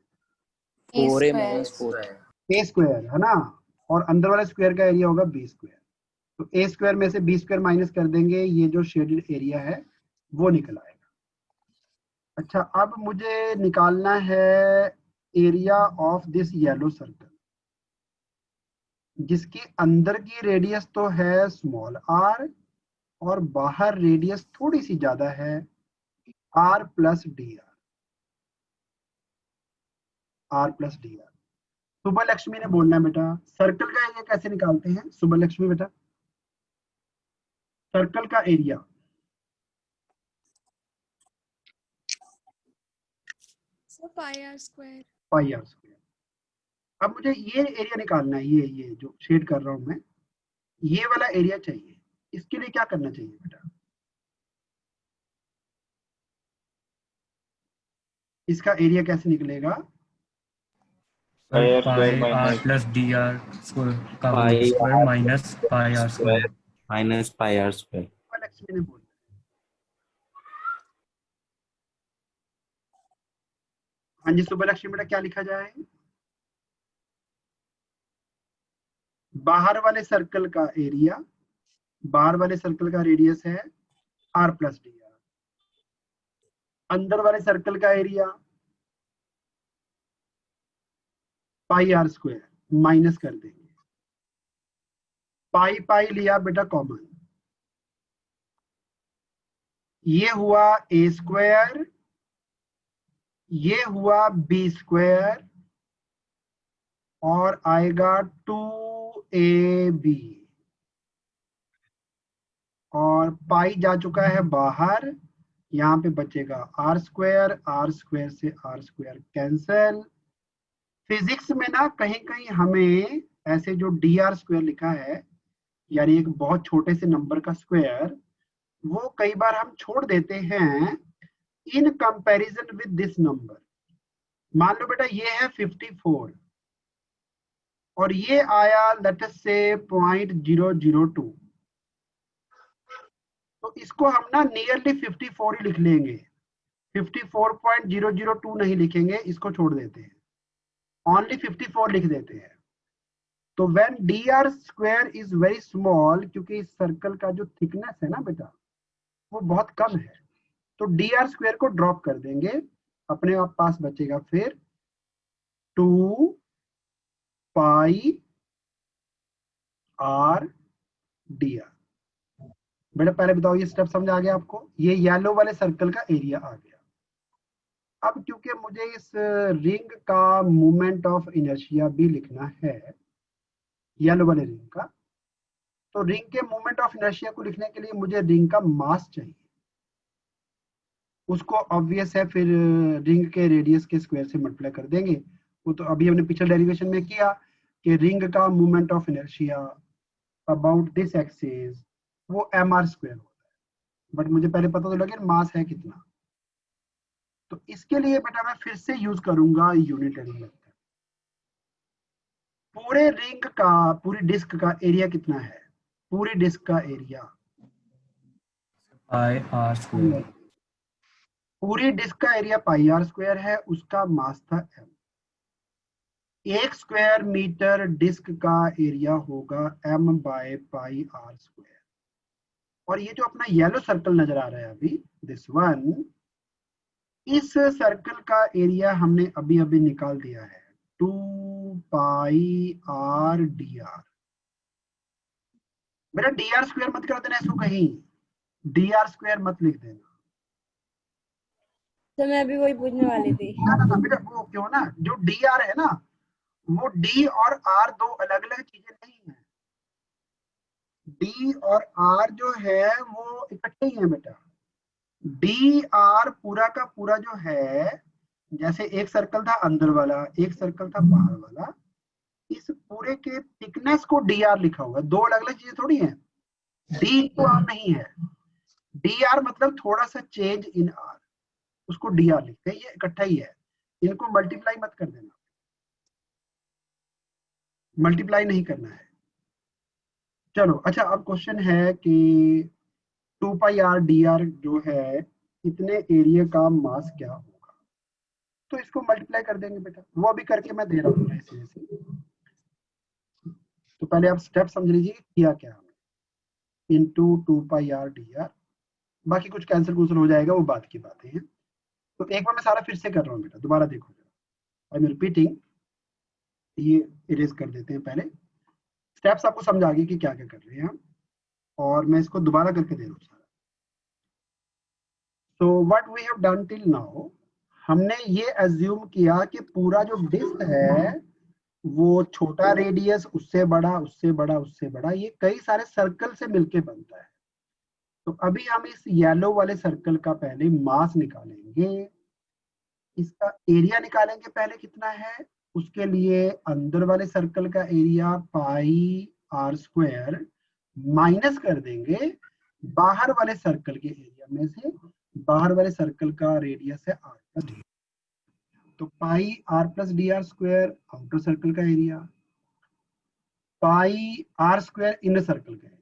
4A minus 4. ए स्क्वायर है ना, और अंदर वाले स्क्वायर का एरिया होगा बी स्क्वायर। तो ए स्क्वायर में से बी स्क्वायर माइनस कर देंगे, ये जो शेडेड एरिया है वो निकल आएगा। अच्छा अब मुझे निकालना है area of this yellow circle, जिसकी अंदर की रेडियस तो है स्मॉल आर, और बाहर रेडियस थोड़ी सी ज्यादा है, R plus D R, R plus D R. सुबह लक्ष्मी ने बोलना है बेटा सर्कल का एरिया कैसे निकालते हैं? सुबह लक्ष्मी बेटा सर्कल का area. pi r square. Pi R square. अब मुझे ये एरिया निकालना है, ये जो शेड कर रहा हूं मैं, ये वाला एरिया चाहिए। इसके लिए क्या करना चाहिए बेटा? इसका एरिया कैसे निकलेगा? Pi R plus D R का square minus pi R square. Minus pi R square. Lakshmi ने बोला। हाँ जी सुबह लक्ष्मी बेटा क्या लिखा जाए? बाहर वाले सर्कल का एरिया, बाहर वाले सर्कल का रेडियस है आर प्लस डी आर, अंदर वाले सर्कल का area pi R square, minus कर देंगे। पाई पाई लिया बेटा कॉमन, ये हुआ ए स्क्वायर, ये हुआ बी स्क्वायर, और आएगा 2ab, और पाई जा चुका है बाहर, यहाँ पे बचेगा आर स्क्वायर, आर स्क्वायर से आर स्क्वायर कैंसल। फिजिक्स में ना कहीं कहीं हमें ऐसे जो डी आर स्क्वायर लिखा है, यानी एक बहुत छोटे से नंबर का स्क्वायर, वो कई बार हम छोड़ देते हैं in comparison with this number. मान लो बेटा ये है 54 और ये आया लेट अस से 0.002, तो इसको हम ना नियरली 54 ही लिख लेंगे, 54.002 नहीं लिखेंगे, इसको छोड़ देते हैं, ओनली 54 लिख देते हैं। तो when dr square is very small, क्योंकि इस सर्कल का जो थिकनेस है ना बेटा वो बहुत कम है, तो dr स्क्वायर को ड्रॉप कर देंगे, अपने आप पास बचेगा फिर 2 पाई r dr। बेटा पहले बताओ ये स्टेप समझ आ गया आपको? ये येलो वाले सर्कल का एरिया आ गया। अब क्योंकि मुझे इस रिंग का मोमेंट ऑफ इनर्शिया भी लिखना है, येलो वाले रिंग का, तो रिंग के मोमेंट ऑफ इनर्शिया को लिखने के लिए मुझे रिंग का मास चाहिए। उसको ऑब्वियस है फिर रिंग के रेडियस के स्क्वायर से मल्टीप्लाई कर देंगे। वो तो अभी हमने पिछले डेरिवेशन में किया कि रिंग का moment of inertia about this axis वो mr स्क्वायर होता है, बट मुझे पहले पता तो लगे मास है कितना। तो इसके लिए बेटा मैं फिर से यूज करूंगा यूनिटरी मेथड। पूरे रिंग का, पूरी डिस्क का एरिया कितना है? पूरी डिस्क का एरिया पाई आर स्क्वायर। पूरी डिस्क का एरिया पाई आर स्क्वायर है, उसका मास था m। 1 स्क्वायर मीटर डिस्क का एरिया होगा m by pi R square. और ये जो अपना येलो सर्कल नजर आ रहा है अभी, दिस वन, इस सर्कल का एरिया हमने अभी अभी निकाल दिया है 2 पाई आर डी आर। बेटा डी आर स्क्वायर मत कर देना इसको कहीं, डी आर स्क्वायर मत लिख देना। तो मैं अभी वही पूछने वाली थी। ना बेटा वो क्यों ना, जो डी आर है ना वो डी और आर दो अलग अलग चीजें नहीं है। डी और आर जो है वो इकट्ठे ही है बेटा। डी आर पूरा का पूरा जो है, जैसे एक सर्कल था अंदर वाला, एक सर्कल था बाहर वाला, इस पूरे के थिकनेस को डी आर लिखा हुआ है। दो अलग अलग चीजें थोड़ी है, डी तो आर नहीं है। डी आर मतलब थोड़ा सा चेंज इन आर, उसको डी आर लिखते हैं, ये इकट्ठा ही है। इनको मल्टीप्लाई मत कर देना, मल्टीप्लाई नहीं करना है। चलो अच्छा, अब क्वेश्चन है कि 2 पाई आर डी आर जो है इतने एरिया का मास क्या होगा, तो इसको मल्टीप्लाई कर देंगे बेटा, वो अभी करके मैं दे रहा हूँ ऐसे ऐसे। तो पहले आप स्टेप समझ लीजिए किया क्या हमने, इनटू 2 पाई आर डी आर, बाकी कुछ कैंसिल कुंसल हो जाएगा, वो बात की बातें हैं। तो एक बार मैं सारा फिर से कर रहा हूँ बेटा, दोबारा देखो जरा, आई एम रिपीटिंग, ये इरेज कर देते हैं पहले। स्टेप्स आपको समझ आ गई कि क्या क्या कर रहे हैं हम, और मैं इसको दोबारा करके दे रहा हूँ सारा। So what we have done till now, हमने ये एज्यूम किया कि पूरा जो डिस्क है वो छोटा रेडियस, उससे बड़ा, उससे बड़ा, उससे बड़ा, ये कई सारे सर्कल से मिलके बनता है। तो अभी हम इस येलो वाले सर्कल का पहले मास निकालेंगे, इसका एरिया निकालेंगे पहले कितना है, उसके लिए अंदर वाले सर्कल का area pi R square minus कर देंगे बाहर वाले सर्कल के एरिया में से, बाहर वाले सर्कल का रेडियस है आर प्लस डी, तो pi R plus D R square outer circle का area, pi R square inner circle का एरिया,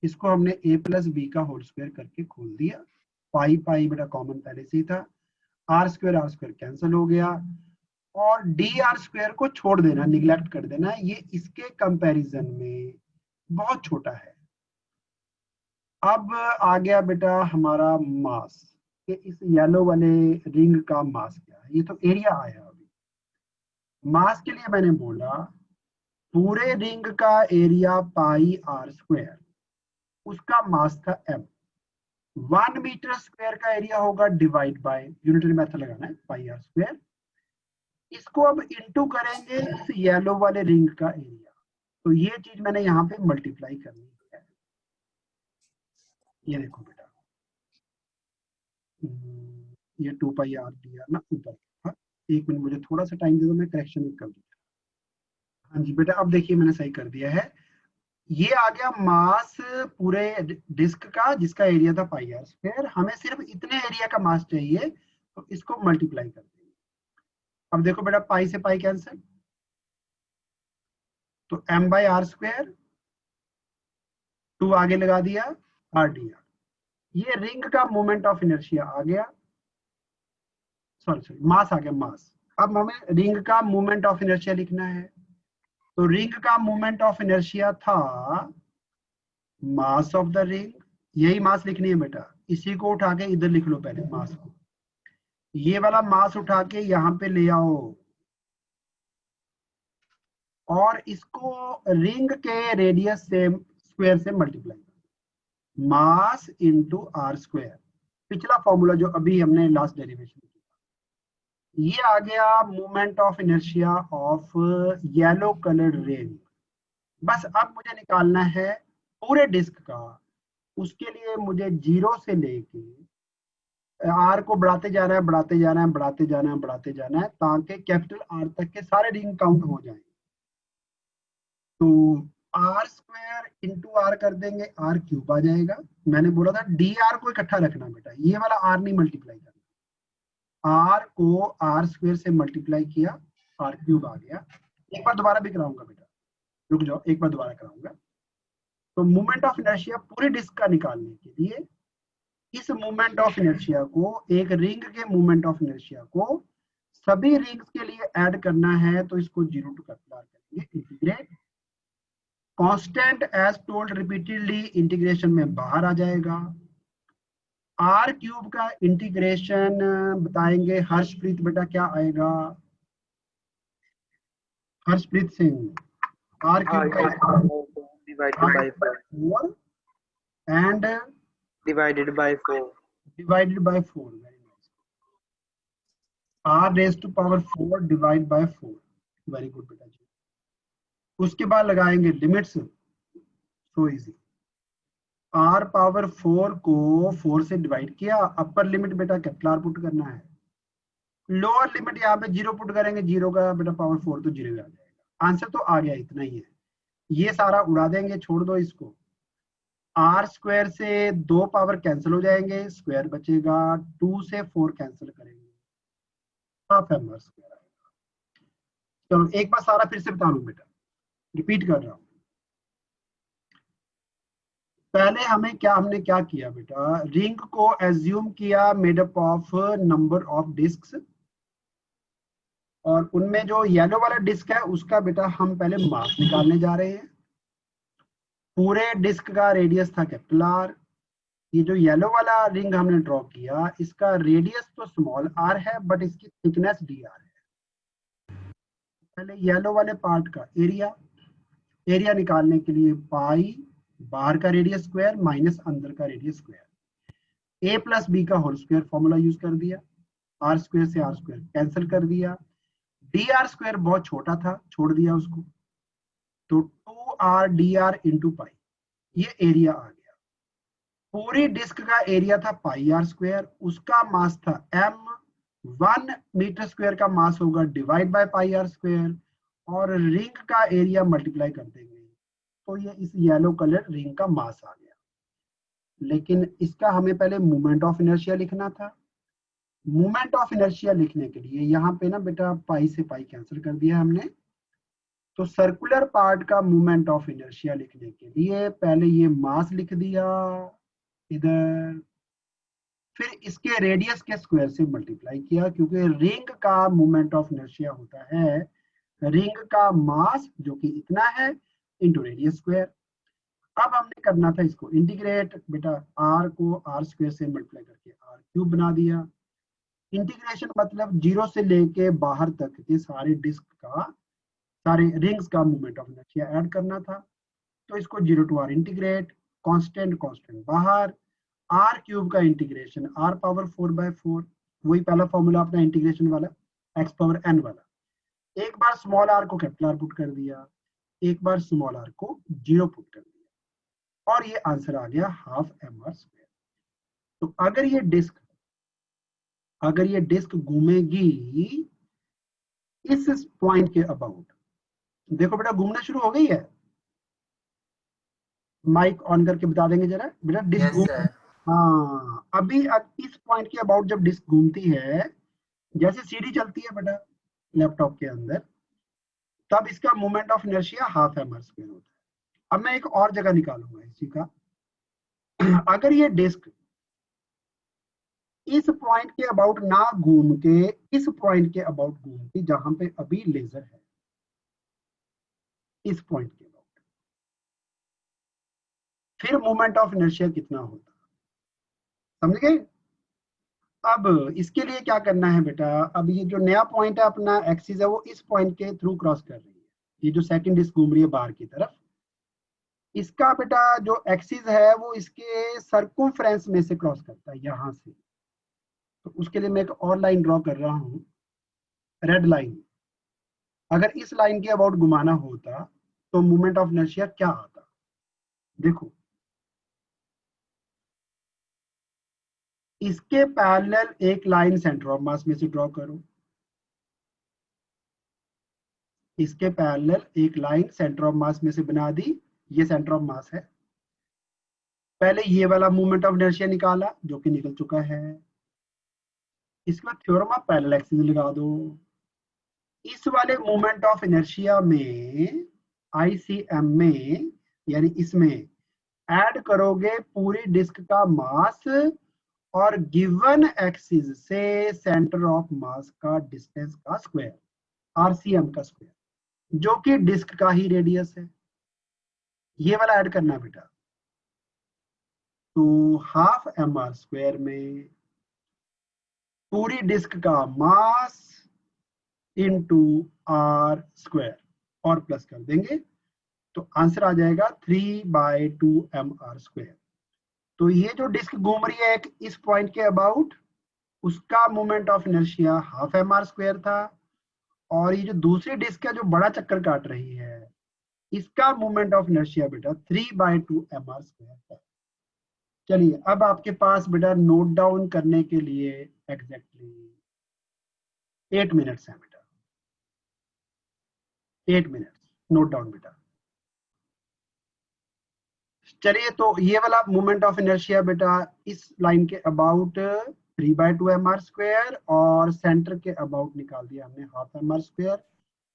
इसको हमने a प्लस बी का होल स्क्वायर करके खोल दिया। पाई पाई बेटा कॉमन पहले से ही था, आर स्क्वायर कैंसिल हो गया, और डी आर स्क्वायर को छोड़ देना, निगलेक्ट कर देना, ये इसके कंपैरिजन में बहुत छोटा है। अब आ गया बेटा हमारा मास, कि इस येलो वाले रिंग का मास क्या है, ये तो एरिया आया। अभी मास के लिए मैंने बोला पूरे रिंग का एरिया पाई आर स्क्वायर, उसका मास था m। 1 मीटर स्क्वायर का एरिया होगा डिवाइड बाय, यूनिटरी मेथड लगाना है, पाई आर स्क्वायर। इसको अब इनटू करेंगे इस येलो वाले रिंग का एरिया, तो ये चीज मैंने यहाँ पे मल्टीप्लाई करनी है। ये देखो बेटा, ये 2 पाई आर डी आर ना ऊपर था, एक मिनट मुझे थोड़ा सा टाइम दे दो, मैं करेक्शन कर दूंगा। हाँ जी बेटा, अब देखिए मैंने सही कर दिया है। ये आ गया मास पूरे डिस्क का, जिसका एरिया था पाई आर स्क्वायर। हमें सिर्फ इतने एरिया का मास चाहिए, तो इसको मल्टीप्लाई कर देंगे। अब देखो बेटा पाई से पाई कैंसिल, तो m/r², 2 आगे लगा दिया r/dr। ये रिंग का मोमेंट ऑफ इनर्शिया आ गया, सॉरी मास आ गया, मास। अब हमें रिंग का मोमेंट ऑफ इनर्शिया लिखना है, तो रिंग का मोमेंट ऑफ इनर्शिया था मास ऑफ द रिंग, यही मास लिखनी है बेटा। इसी को उठा के इधर लिख लो पहले मास को, ये वाला मास उठा के यहाँ पे ले आओ और इसको रिंग के रेडियस से स्क्वायर से मल्टीप्लाई करो, मास इंटू r²। पिछला फॉर्मूला जो अभी हमने लास्ट डेरिवेशन किया, ये आ गया moment of inertia of yellow coloured ring. बस अब मुझे निकालना है पूरे डिस्क का, उसके लिए मुझे 0 से लेके r को बढ़ाते जाना है, बढ़ाते जाना है, बढ़ाते जाना है, बढ़ाते जाना है, ताकि कैपिटल R तक के सारे रिंग काउंट हो जाएं। तो r² इंटू r कर देंगे, r³ आ जाएगा। मैंने बोला था dr को इकट्ठा रखना बेटा, ये वाला r नहीं मल्टीप्लाई करना, r को r² से मल्टीप्लाई किया, r³ आ गया। एक बार दोबारा भी कराऊंगा बेटा, रुक जाओ, एक बार दोबारा कराऊंगा। तो मोमेंट ऑफ इनर्शिया पूरे डिस्क का निकालने के लिए इस मोमेंट ऑफ इनर्शिया को, एक रिंग के मोमेंट ऑफ इनर्शिया को सभी रिंग्स के लिए ऐड करना है, तो इसको 0 टू कैपिटल R करेंगे, integrate constant as told repeatedly, integration में बाहर आ जाएगा। r³ का इंटीग्रेशन बताएंगे हर्षप्रीत बेटा, क्या आएगा Harshpreet Singh? r³ divided by 4 4 and divided by 4 divided by 4, very nice, r raised to power 4 divide by 4, very good बेटा जी। उसके बाद लगाएंगे limits, so easy, r power 4 को 4 से डिवाइड किया, अपर लिमिट बेटा कैपिटल R पुट करना है, लोअर लिमिट यहाँ पे 0 पुट करेंगे, 0 का बेटा पावर 4 तो 0 आ जाएगा। आंसर तो आ गया, इतना ही है, ये सारा उड़ा देंगे, छोड़ दो इसको। r² से 2 पावर कैंसिल हो जाएंगे, स्क्वायर बचेगा, 2 से 4 कैंसिल करेंगे, हाफ mr² आएगा। चलो एक बार सारा फिर से बता लूं बेटा, रिपीट कर रहा हूं। पहले हमने क्या किया बेटा, रिंग को एज्यूम किया made up of number of discs, और उनमें जो येलो वाला डिस्क है उसका बेटा हम पहले मास निकालने जा रहे हैं। पूरे डिस्क का रेडियस था कैपिटल R, ये जो येलो वाला रिंग हमने ड्रॉ किया, इसका रेडियस तो स्मॉल r है, बट इसकी थिकनेस dr है। पहले येलो वाले पार्ट का एरिया निकालने के लिए पाई, बाहर का रेडियस स्क्वायर माइनस अंदर का radius square, a plus B का होल स्क्वायर फॉर्मूला यूज कर दिया, r² से r² कैंसिल कर दिया, dr² बहुत छोटा था, छोड़ दिया उसको, तो 2r dr इंटू पाई, ये एरिया आ गया। पूरी डिस्क का एरिया था πr², उसका मास था m, 1 मीटर स्क्वायर का मास होगा डिवाइड बाय πr², और रिंग का एरिया मल्टीप्लाई कर देंगे, तो ये इस येलो कलर रिंग का मास आ गया। लेकिन इसका हमें पहले मोमेंट ऑफ इनर्शिया लिखना था। मोमेंट ऑफ इनर्शिया लिखने के लिए यहाँ पे ना बेटा पाई से पाई कैंसिल कर दिया हमने, तो सर्कुलर पार्ट का मोमेंट ऑफ इनर्शिया लिखने के लिए पहले ये मास लिख दिया इधर, फिर इसके रेडियस के स्क्वायर से मल्टीप्लाई किया, क्योंकि रिंग का मोमेंट ऑफ इनर्शिया होता है रिंग का मास जो कि इतना है इंटू रेडियस स्क्वायर। अब हमने करना था इसको इंटीग्रेट, बेटा r को r² से मल्टीप्लाई करके r³ बना दिया। इंटीग्रेशन मतलब 0 से लेके बाहर तक के सारे डिस्क का, सारे रिंग्स का मोमेंट ऑफ इनर्शिया ऐड करना था, तो इसको 0 टू r इंटीग्रेट, कांस्टेंट बाहर, r³ का इंटीग्रेशन r पावर 4/4, वही पहला फॉर्मूला अपना इंटीग्रेशन वाला x पावर n वाला। एक बार स्मॉल r को कैपिटल R पुट कर दिया, एक बार स्मॉल r को 0 पुट कर दिया, और ये आंसर आ गया हाफ mr²। तो अगर ये डिस्क घूमेगी इस पॉइंट के अबाउट, देखो बेटा घूमना शुरू हो गई है, माइक ऑन करके बता देंगे जरा बेटा, डिस्क घूम, हाँ अभी इस पॉइंट के अबाउट जब डिस्क घूमती है, जैसे सीढ़ी चलती है बेटा, लैपटॉप के अंदर, तब इसका moment of inertia half mr square होता है। अब मैं एक और जगह निकालूंगा इसी का। अगर ये डिस्क इस पॉइंट के अबाउट ना घूम के इस पॉइंट के अबाउट घूम के, जहां पे अभी लेजर है, इस पॉइंट के अबाउट, फिर मोमेंट ऑफ इनर्शिया कितना होता, समझ गए? अब इसके लिए क्या करना है बेटा, अब ये जो नया पॉइंट है अपना एक्सिस है, वो इस पॉइंट के थ्रू क्रॉस कर रही है। ये जो सेकंड डिस्क घूम रही है बाहर की तरफ, इसका बेटा जो एक्सिस है वो इसके सर्कमफ्रेंस में से क्रॉस करता है यहां से। तो उसके लिए मैं एक और लाइन ड्रॉ कर रहा हूं, रेड लाइन। अगर इस लाइन के अबाउट घुमाना होता तो मोमेंट ऑफ इनर्शिया क्या आता, देखो इसके पैरेलल एक लाइन सेंटर ऑफ मास में से ड्रॉ करो, इसके पैरेलल एक लाइन सेंटर ऑफ मास में से बना दी, ये सेंटर ऑफ मास है। पहले ये वाला मोमेंट ऑफ इनर्शिया निकाला जो कि निकल चुका है। इसके बाद थ्योरम ऑफ पैरेलल एक्सिस लगा दो। इस वाले मोमेंट ऑफ इनर्शिया में ICM में यानी इसमें ऐड करोगे पूरी डिस्क का मास और गिवन एक्सिस से सेंटर ऑफ मास का डिस्टेंस का स्क्वायर, RCM का स्क्वायर, जो कि डिस्क का ही रेडियस है। ये वाला ऐड करना बेटा। तो हाफ mr स्क्वायर में पूरी डिस्क का मास इनटू r स्क्वायर और प्लस कर देंगे तो आंसर आ जाएगा 3/2 mr स्क्वायर। तो ये जो डिस्क घूम रही है एक इस पॉइंट के अबाउट, उसका moment of inertia half mr square था, और ये जो दूसरी डिस्क है जो बड़ा चक्कर काट रही है, इसका मोमेंट ऑफ इनर्शिया बेटा 3/2 mr स्क्वायर है। चलिए अब आपके पास बेटा नोट डाउन करने के लिए एग्जैक्टली 8 मिनट्स है बेटा, 8 मिनट्स नोट डाउन बेटा। चलिए तो ये वाला मोमेंट ऑफ इनर्शिया बेटा इस लाइन के अबाउट 3/2 mr स्क्वायर और सेंटर के अबाउट निकाल दिया हमने हाफ mr स्क्वायर।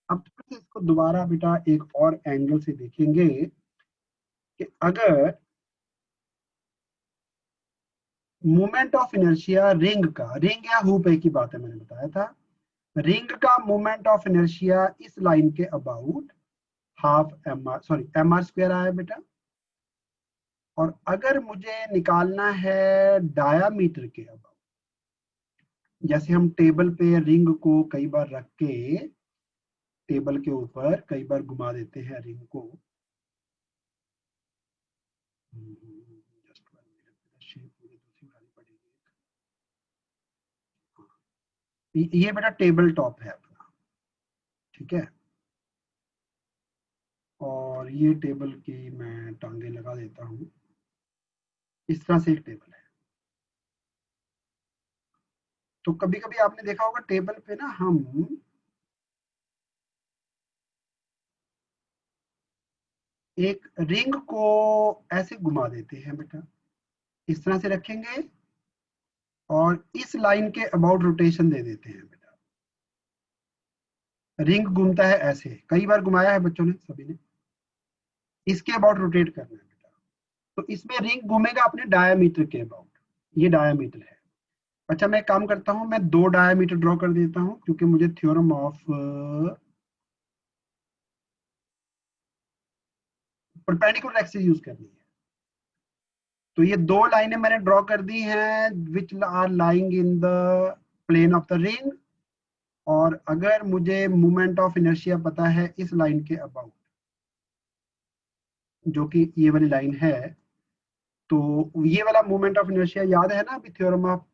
अब थोड़ा सा इसको दोबारा बेटा एक और एंगल से देखेंगे कि अगर मोमेंट ऑफ इनर्शिया रिंग का, रिंग या हुप एक ही बात है, मैंने बताया था, रिंग का मोमेंट ऑफ इनर्शिया इस लाइन के अबाउट हाफ mr स्क्वायर आया बेटा। और अगर मुझे निकालना है डायामीटर के अबाउट, जैसे हम टेबल पे रिंग को कई बार रख के टेबल के ऊपर कई बार घुमा देते हैं रिंग को, जस्ट 1 मिनट, शेप मुझे दूसरी उठानी पड़ेगी। ये बेटा टेबल टॉप है अपना, ठीक है, और ये टेबल की मैं टांगे लगा देता हूँ। इस तरह से एक टेबल है। तो कभी कभी आपने देखा होगा टेबल पे ना हम एक रिंग को ऐसे घुमा देते हैं बेटा, इस तरह से रखेंगे और इस लाइन के अबाउट रोटेशन दे देते हैं बेटा। रिंग घूमता है ऐसे, कई बार घुमाया है बच्चों ने, सभी ने। इसके अबाउट रोटेट करना है बेटा। तो इसमें रिंग घूमेगा अपने डायामीटर के अबाउट, ये डायामीटर है। अच्छा मैं काम करता हूं, मैं 2 डायामीटर ड्रॉ कर देता हूं क्योंकि मुझे theorem of perpendicular axis use करनी है। तो ये 2 लाइनें मैंने ड्रॉ कर दी हैं which are lying in the plane of the ring. और अगर मुझे मोमेंट ऑफ इनर्शिया पता है इस लाइन के अबाउट, जो कि ये वाली लाइन है, तो ये वाला मोमेंट ऑफ इनर्शिया याद है ना, अभी थ्योरम ऑफ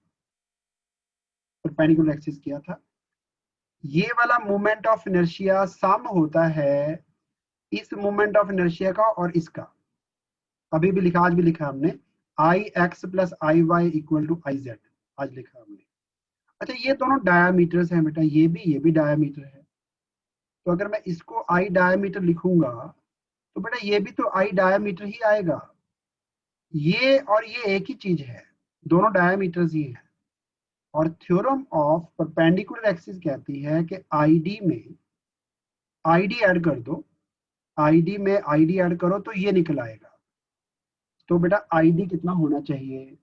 परपेंडिकुलर एक्सिस किया था। ये वाला मोमेंट ऑफ इनर्शिया सम होता है इस मोमेंट ऑफ इनर्शिया का और इसका। अभी भी लिखा, आज भी लिखा हमने IX + IY = IZ, आज लिखा हमने। अच्छा ये दोनों डायामीटर्स हैं बेटा, ये भी डायामीटर है। तो अगर मैं इसको I डायामीटर लिखूंगा तो बेटा ये भी तो I डायामीटर ही आएगा। ये और ये एक ही चीज है, दोनों डायामीटर्स ही है। और थ्योरम ऑफ परपेंडिकुलर एक्सिस कहती है कि आईडी में आईडी ऐड कर दो, आईडी में आईडी ऐड करो तो ये निकल आएगा। तो बेटा आईडी कितना होना चाहिए,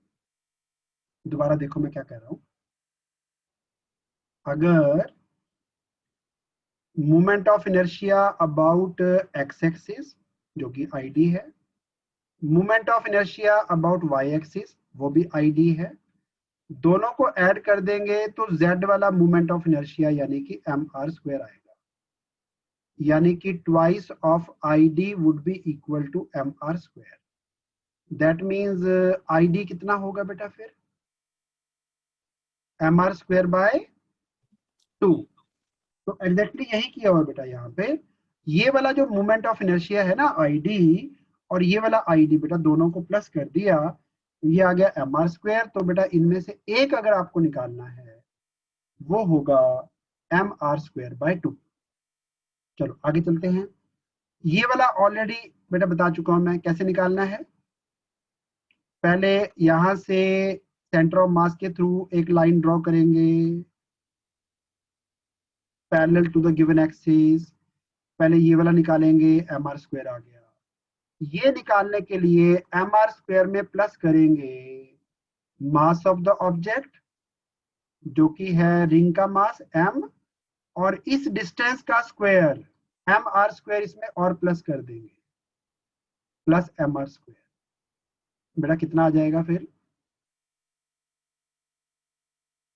दोबारा देखो मैं क्या कह रहा हूं। अगर moment of inertia about x axis जो कि आईडी है, moment of inertia about Y axis वो भी आईडी है, दोनों को ऐड कर देंगे तो z वाला मोमेंट ऑफ इनर्शिया यानी कि mr² आएगा, यानी कि twice of ID would be equal to mr²। That means ID कितना होगा बेटा फिर, mr² बाय 2। तो एग्जैक्टली यही किया हुआ बेटा यहाँ पे। ये वाला जो मोमेंट ऑफ इनर्शिया है ना आईडी, और ये वाला आईडी बेटा दोनों को प्लस कर दिया, ये आ गया mr²। तो बेटा इनमें से एक अगर आपको निकालना है वो होगा mr² बाय 2। चलो आगे चलते हैं। ये वाला ऑलरेडी बेटा बता चुका हूं मैं कैसे निकालना है। पहले यहां से सेंटर ऑफ मास के थ्रू एक लाइन ड्रॉ करेंगे parallel to the given axis. पहले ये वाला निकालेंगे, mr² आ गया। ये निकालने के लिए mr² में प्लस करेंगे मास ऑफ द ऑब्जेक्ट जो कि है रिंग का मास m, और इस डिस्टेंस का स्क्वायर mr² इसमें और प्लस कर देंगे, प्लस mr²। बेटा कितना आ जाएगा फिर,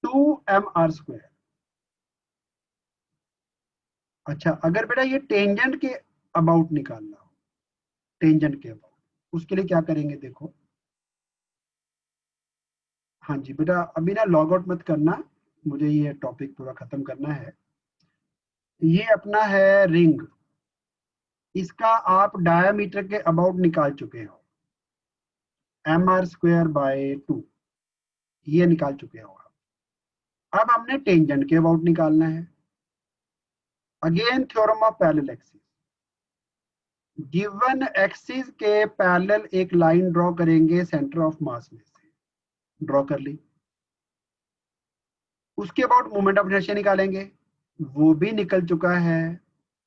2mr²। अच्छा अगर बेटा ये टेंजेंट के अबाउट निकालना हो, टेंजेंट के अबाउट, उसके लिए क्या करेंगे देखो। हाँ जी बेटा अभी ना लॉग आउट मत करना, मुझे ये टॉपिक पूरा खत्म करना है। ये अपना है रिंग, इसका आप डायामीटर के अबाउट निकाल चुके हो mr² बाय 2, ये निकाल चुके हो आप। अब हमने टेंजेंट के अबाउट निकालना है। Again theorem of parallel axis, given axis के पैरेलल एक लाइन ड्रॉ करेंगे सेंटर ऑफ मास में से, ड्रॉ कर ली। उसके अबाउट मोमेंट ऑफ इनर्शिया निकालेंगे, वो भी निकल चुका है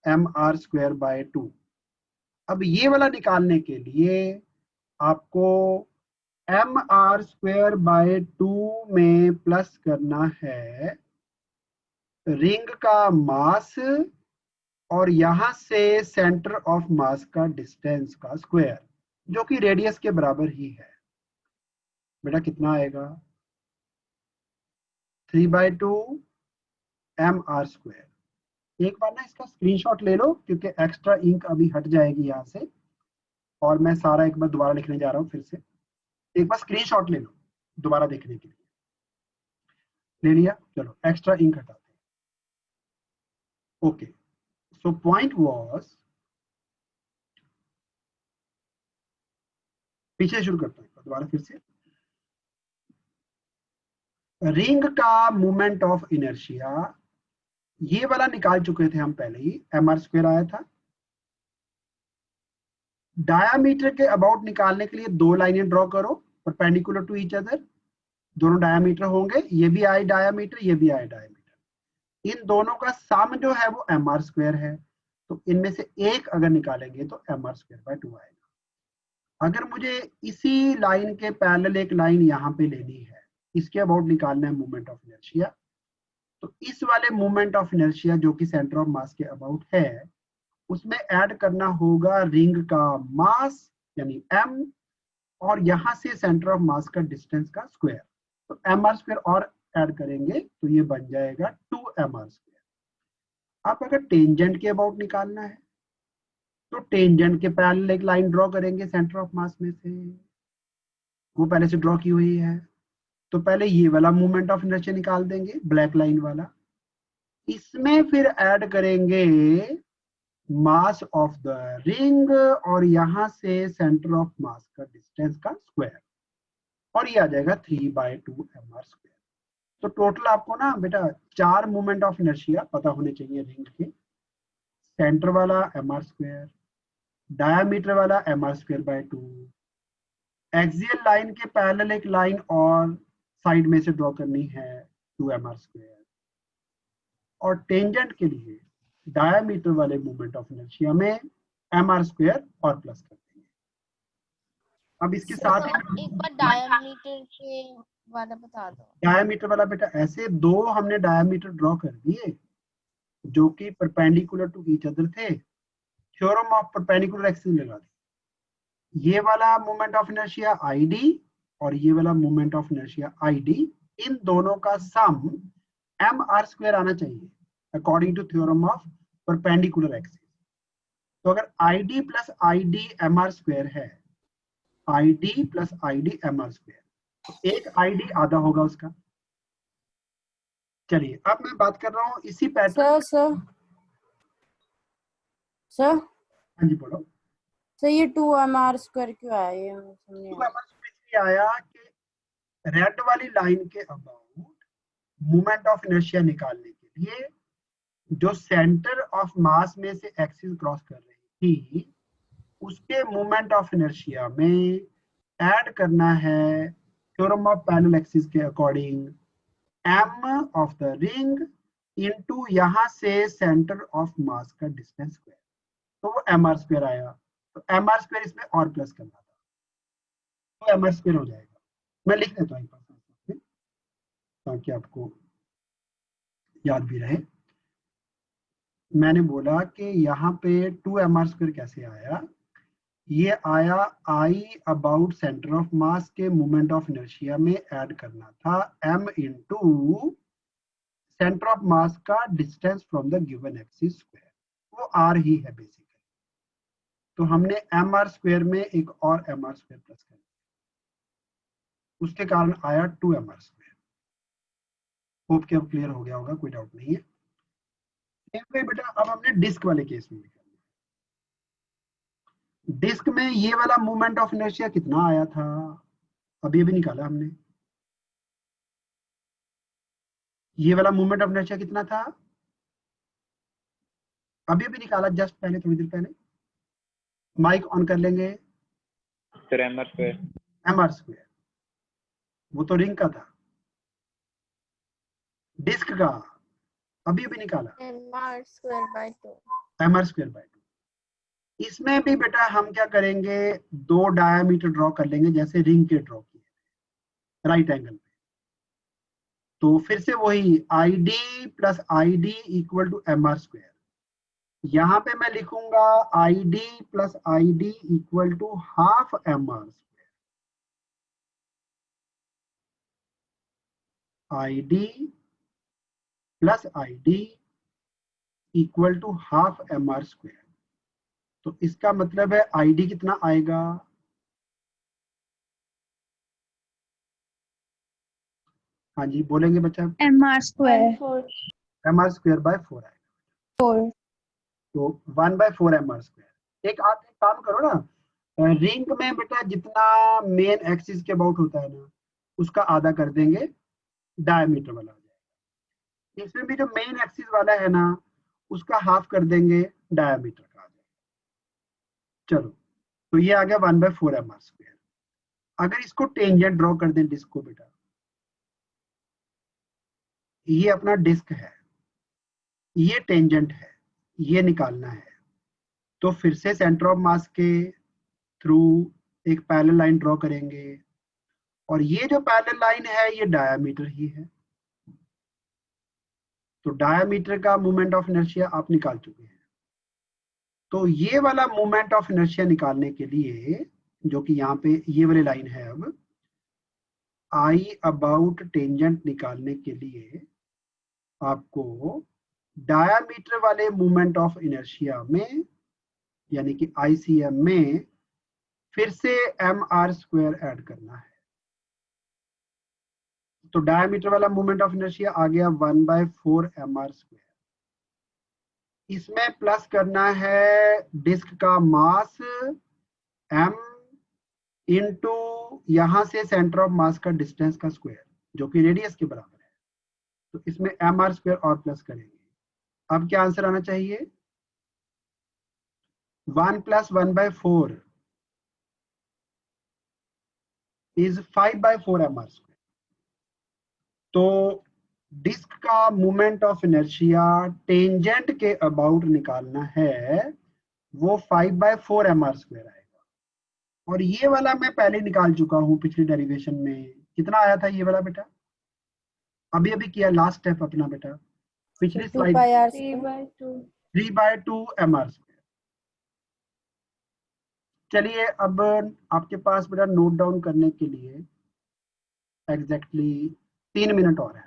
mr² बाय 2। अब ये वाला निकालने के लिए आपको mr² बाय 2 में प्लस करना है रिंग का मास और यहां से सेंटर ऑफ मास का डिस्टेंस का स्क्वायर जो कि रेडियस के बराबर ही है। बेटा कितना आएगा, 3/2 mr²। एक बार ना इसका स्क्रीनशॉट ले लो क्योंकि एक्स्ट्रा इंक अभी हट जाएगी यहाँ से, और मैं सारा एक बार दोबारा लिखने जा रहा हूँ। फिर से एक बार स्क्रीनशॉट ले लो दोबारा देखने के लिए। ले लिया, चलो एक्स्ट्रा इंक हटाते हैं। ओके, सो पॉइंट वाज, पीछे शुरू करता हूँ दोबारा फिर से। रिंग का मोमेंट ऑफ इनर्शिया ये वाला निकाल चुके थे हम पहले ही, mr² आया था। डायामीटर के अबाउट निकालने के लिए दो लाइनें ड्रॉ करो परपेंडिकुलर टू ईच अदर, दोनों डायामीटर होंगे, ये भी आई डायामीटर, ये भी आई डायामीटर। इन दोनों का सम जो है वो mr² है, तो इनमें से एक अगर निकालेंगे तो mr² बाय 2 आएगा। अगर मुझे इसी लाइन के पैरेलल एक लाइन यहाँ पे लेनी है, इसके अबाउट निकालना है मोमेंट ऑफ इनर्शिया, तो इस वाले मोमेंट ऑफ इनर्शिया जो कि सेंटर ऑफ मास के अबाउट है, उसमें ऐड करना होगा रिंग का मास यानी m, और यहां से सेंटर ऑफ मास का डिस्टेंस का स्क्वायर, तो mr² और ऐड करेंगे तो ये बन जाएगा 2mr²। अब अगर टेंजेंट के अबाउट निकालना है तो टेंजेंट के पैरेलल एक लाइन ड्रॉ करेंगे सेंटर ऑफ मास में से, वो पहले से ड्रॉ की हुई है। तो पहले ये वाला मोमेंट ऑफ इनर्शिया निकाल देंगे, ब्लैक लाइन वाला। इसमें फिर ऐड करेंगे मास ऑफ द रिंग और यहां से सेंटर ऑफ मास का डिस्टेंस का स्क्वायर, और ये आ जाएगा 3/2 mr²। तो टोटल आपको ना बेटा 4 मोमेंट ऑफ इनर्शिया पता होने चाहिए रिंग के। सेंटर वाला mr², डायामीटर वाला mr² बाय 2, एक्सियल लाइन के पैरेलल एक लाइन और साइड में से ड्रॉ करनी है 2mr²। और टेंजेंट के लिए डायमीटर वाले मोमेंट ऑफ इनर्शिया में mr² और प्लस कर देंगे। अब इसके साथ ही एक बार डायमीटर के वाला बता दो। डायमीटर वाला बेटा ऐसे दो हमने डायमीटर ड्रॉ कर दिए जो कि परपेंडिकुलर टू ईच अदर थे, थ्योरम ऑफ परपेंडिकुलर एक्सिस लगा दी। ये वाला मोमेंट ऑफ इनर्शिया आईडी और ये वाला मोमेंट ऑफ इनर्शिया आईडी, इन दोनों का सम mr² आना चाहिए according to theorem of perpendicular axis. तो अगर id प्लस id mr² है, id प्लस id mr², एक id आधा होगा उसका। चलिए अब मैं बात कर रहा हूँ इसी पैटर्न। सर हाँ जी बोलो। सर ये 2mr² क्यों आया? ये समझ नहीं आया। इसलिए आया कि रेड वाली लाइन के अबाउट मोमेंट ऑफ इनर्शिया निकालने के लिए जो सेंटर ऑफ मास में से एक्सिस क्रॉस कर रही थी, उसके मोमेंट ऑफ इनर्शिया में ऐड करना है थ्योरम ऑफ पैरेलल एक्सिस के according m of the ring into यहां से सेंटर ऑफ मास का डिस्टेंस स्क्वायर, तो वो mr² आया। तो mr² इसमें और प्लस करना था, तो mr² हो जाएगा। मैं लिख देता हूँ एक बार ताकि आपको याद भी रहे। मैंने बोला कि यहाँ पे 2mr² कैसे आया, ये आया I about centre of mass के मोमेंट ऑफ इनर्शिया में ऐड करना था m into centre of mass का distance from the given axis square, वो r ही है बेसिकली। तो हमने mr² में एक और mr² प्लस कर दिया, उसके कारण आया 2mr²। होप कि अब क्लियर हो गया होगा, कोई डाउट नहीं है। बेटा अब हमने डिस्क वाले केस में निकाला। डिस्क में ये वाला मोमेंट ऑफ इनर्शिया कितना आया था, अभी अभी निकाला हमने। ये वाला मोमेंट ऑफ इनर्शिया कितना था, अभी अभी निकाला, जस्ट पहले, थोड़ी देर पहले। माइक ऑन कर लेंगे। Sir mr²। mr², वो तो रिंग का था। डिस्क का अभी अभी निकाला mr²/2। इसमें भी बेटा हम क्या करेंगे, दो डायमीटर ड्रॉ कर लेंगे जैसे रिंग के ड्रॉ किए राइट एंगल पे। तो फिर से वही id plus id equal to mr²। यहाँ पे मैं लिखूंगा id plus id equal to half mr²। id plus id equal to half mr²। तो इसका मतलब है id कितना आएगा, हाँ जी बोलेंगे बच्चा, mr²। mr²/4 आएगा। 4। तो 1/4 mr²। एक आप एक काम करो ना, रिंग में बेटा जितना मेन एक्सिस के अबाउट होता है ना, उसका आधा कर देंगे, डायमीटर वाला हो जाएगा। इसमें भी जो मेन एक्सिस वाला है ना, उसका हाफ कर देंगे, डायमीटर का आ जाएगा। चलो तो ये आ गया 1/4 mr²। अगर इसको टेंजेंट ड्रॉ कर दें डिस्क को बेटा, ये अपना डिस्क है, ये टेंजेंट है, ये निकालना है। तो फिर से सेंटर ऑफ मास के थ्रू एक पैरेलल लाइन ड्रॉ करेंगे, और ये जो पैरेलल लाइन है ये डायमीटर ही है। तो डायमीटर का मोमेंट ऑफ इनर्शिया आप निकाल चुके हैं। तो ये वाला मोमेंट ऑफ इनर्शिया निकालने के लिए, जो कि यहाँ पे ये वाली लाइन है, अब आई अबाउट टेंजेंट निकालने के लिए आपको डायमीटर वाले मोमेंट ऑफ इनर्शिया में, यानी कि ICM में फिर से mr² ऐड करना है। तो डायमीटर वाला मोमेंट ऑफ इनर्शिया आ गया 1/4 mr²। इसमें प्लस करना है डिस्क का मास m इंटू यहां से सेंटर ऑफ मास का डिस्टेंस का स्क्वायर, जो कि रेडियस के बराबर है। तो इसमें mr² और प्लस करेंगे। अब क्या आंसर आना चाहिए, 1 + 1/4 इज 5/4 mr²। तो डिस्क का मोमेंट ऑफ इनर्शिया टेंजेंट के अबाउट निकालना है, वो 5/4 mr² आएगा। और ये वाला मैं पहले निकाल चुका हूं पिछली डेरिवेशन में। कितना आया था ये वाला बेटा? अभी अभी किया लास्ट स्टेप अपना बेटा, पिछली 2 स्लाइड pi r 3/2. 3/2 mr²। चलिए अब आपके पास बेटा नोट डाउन करने के लिए एग्जैक्टली 3 मिनट और है।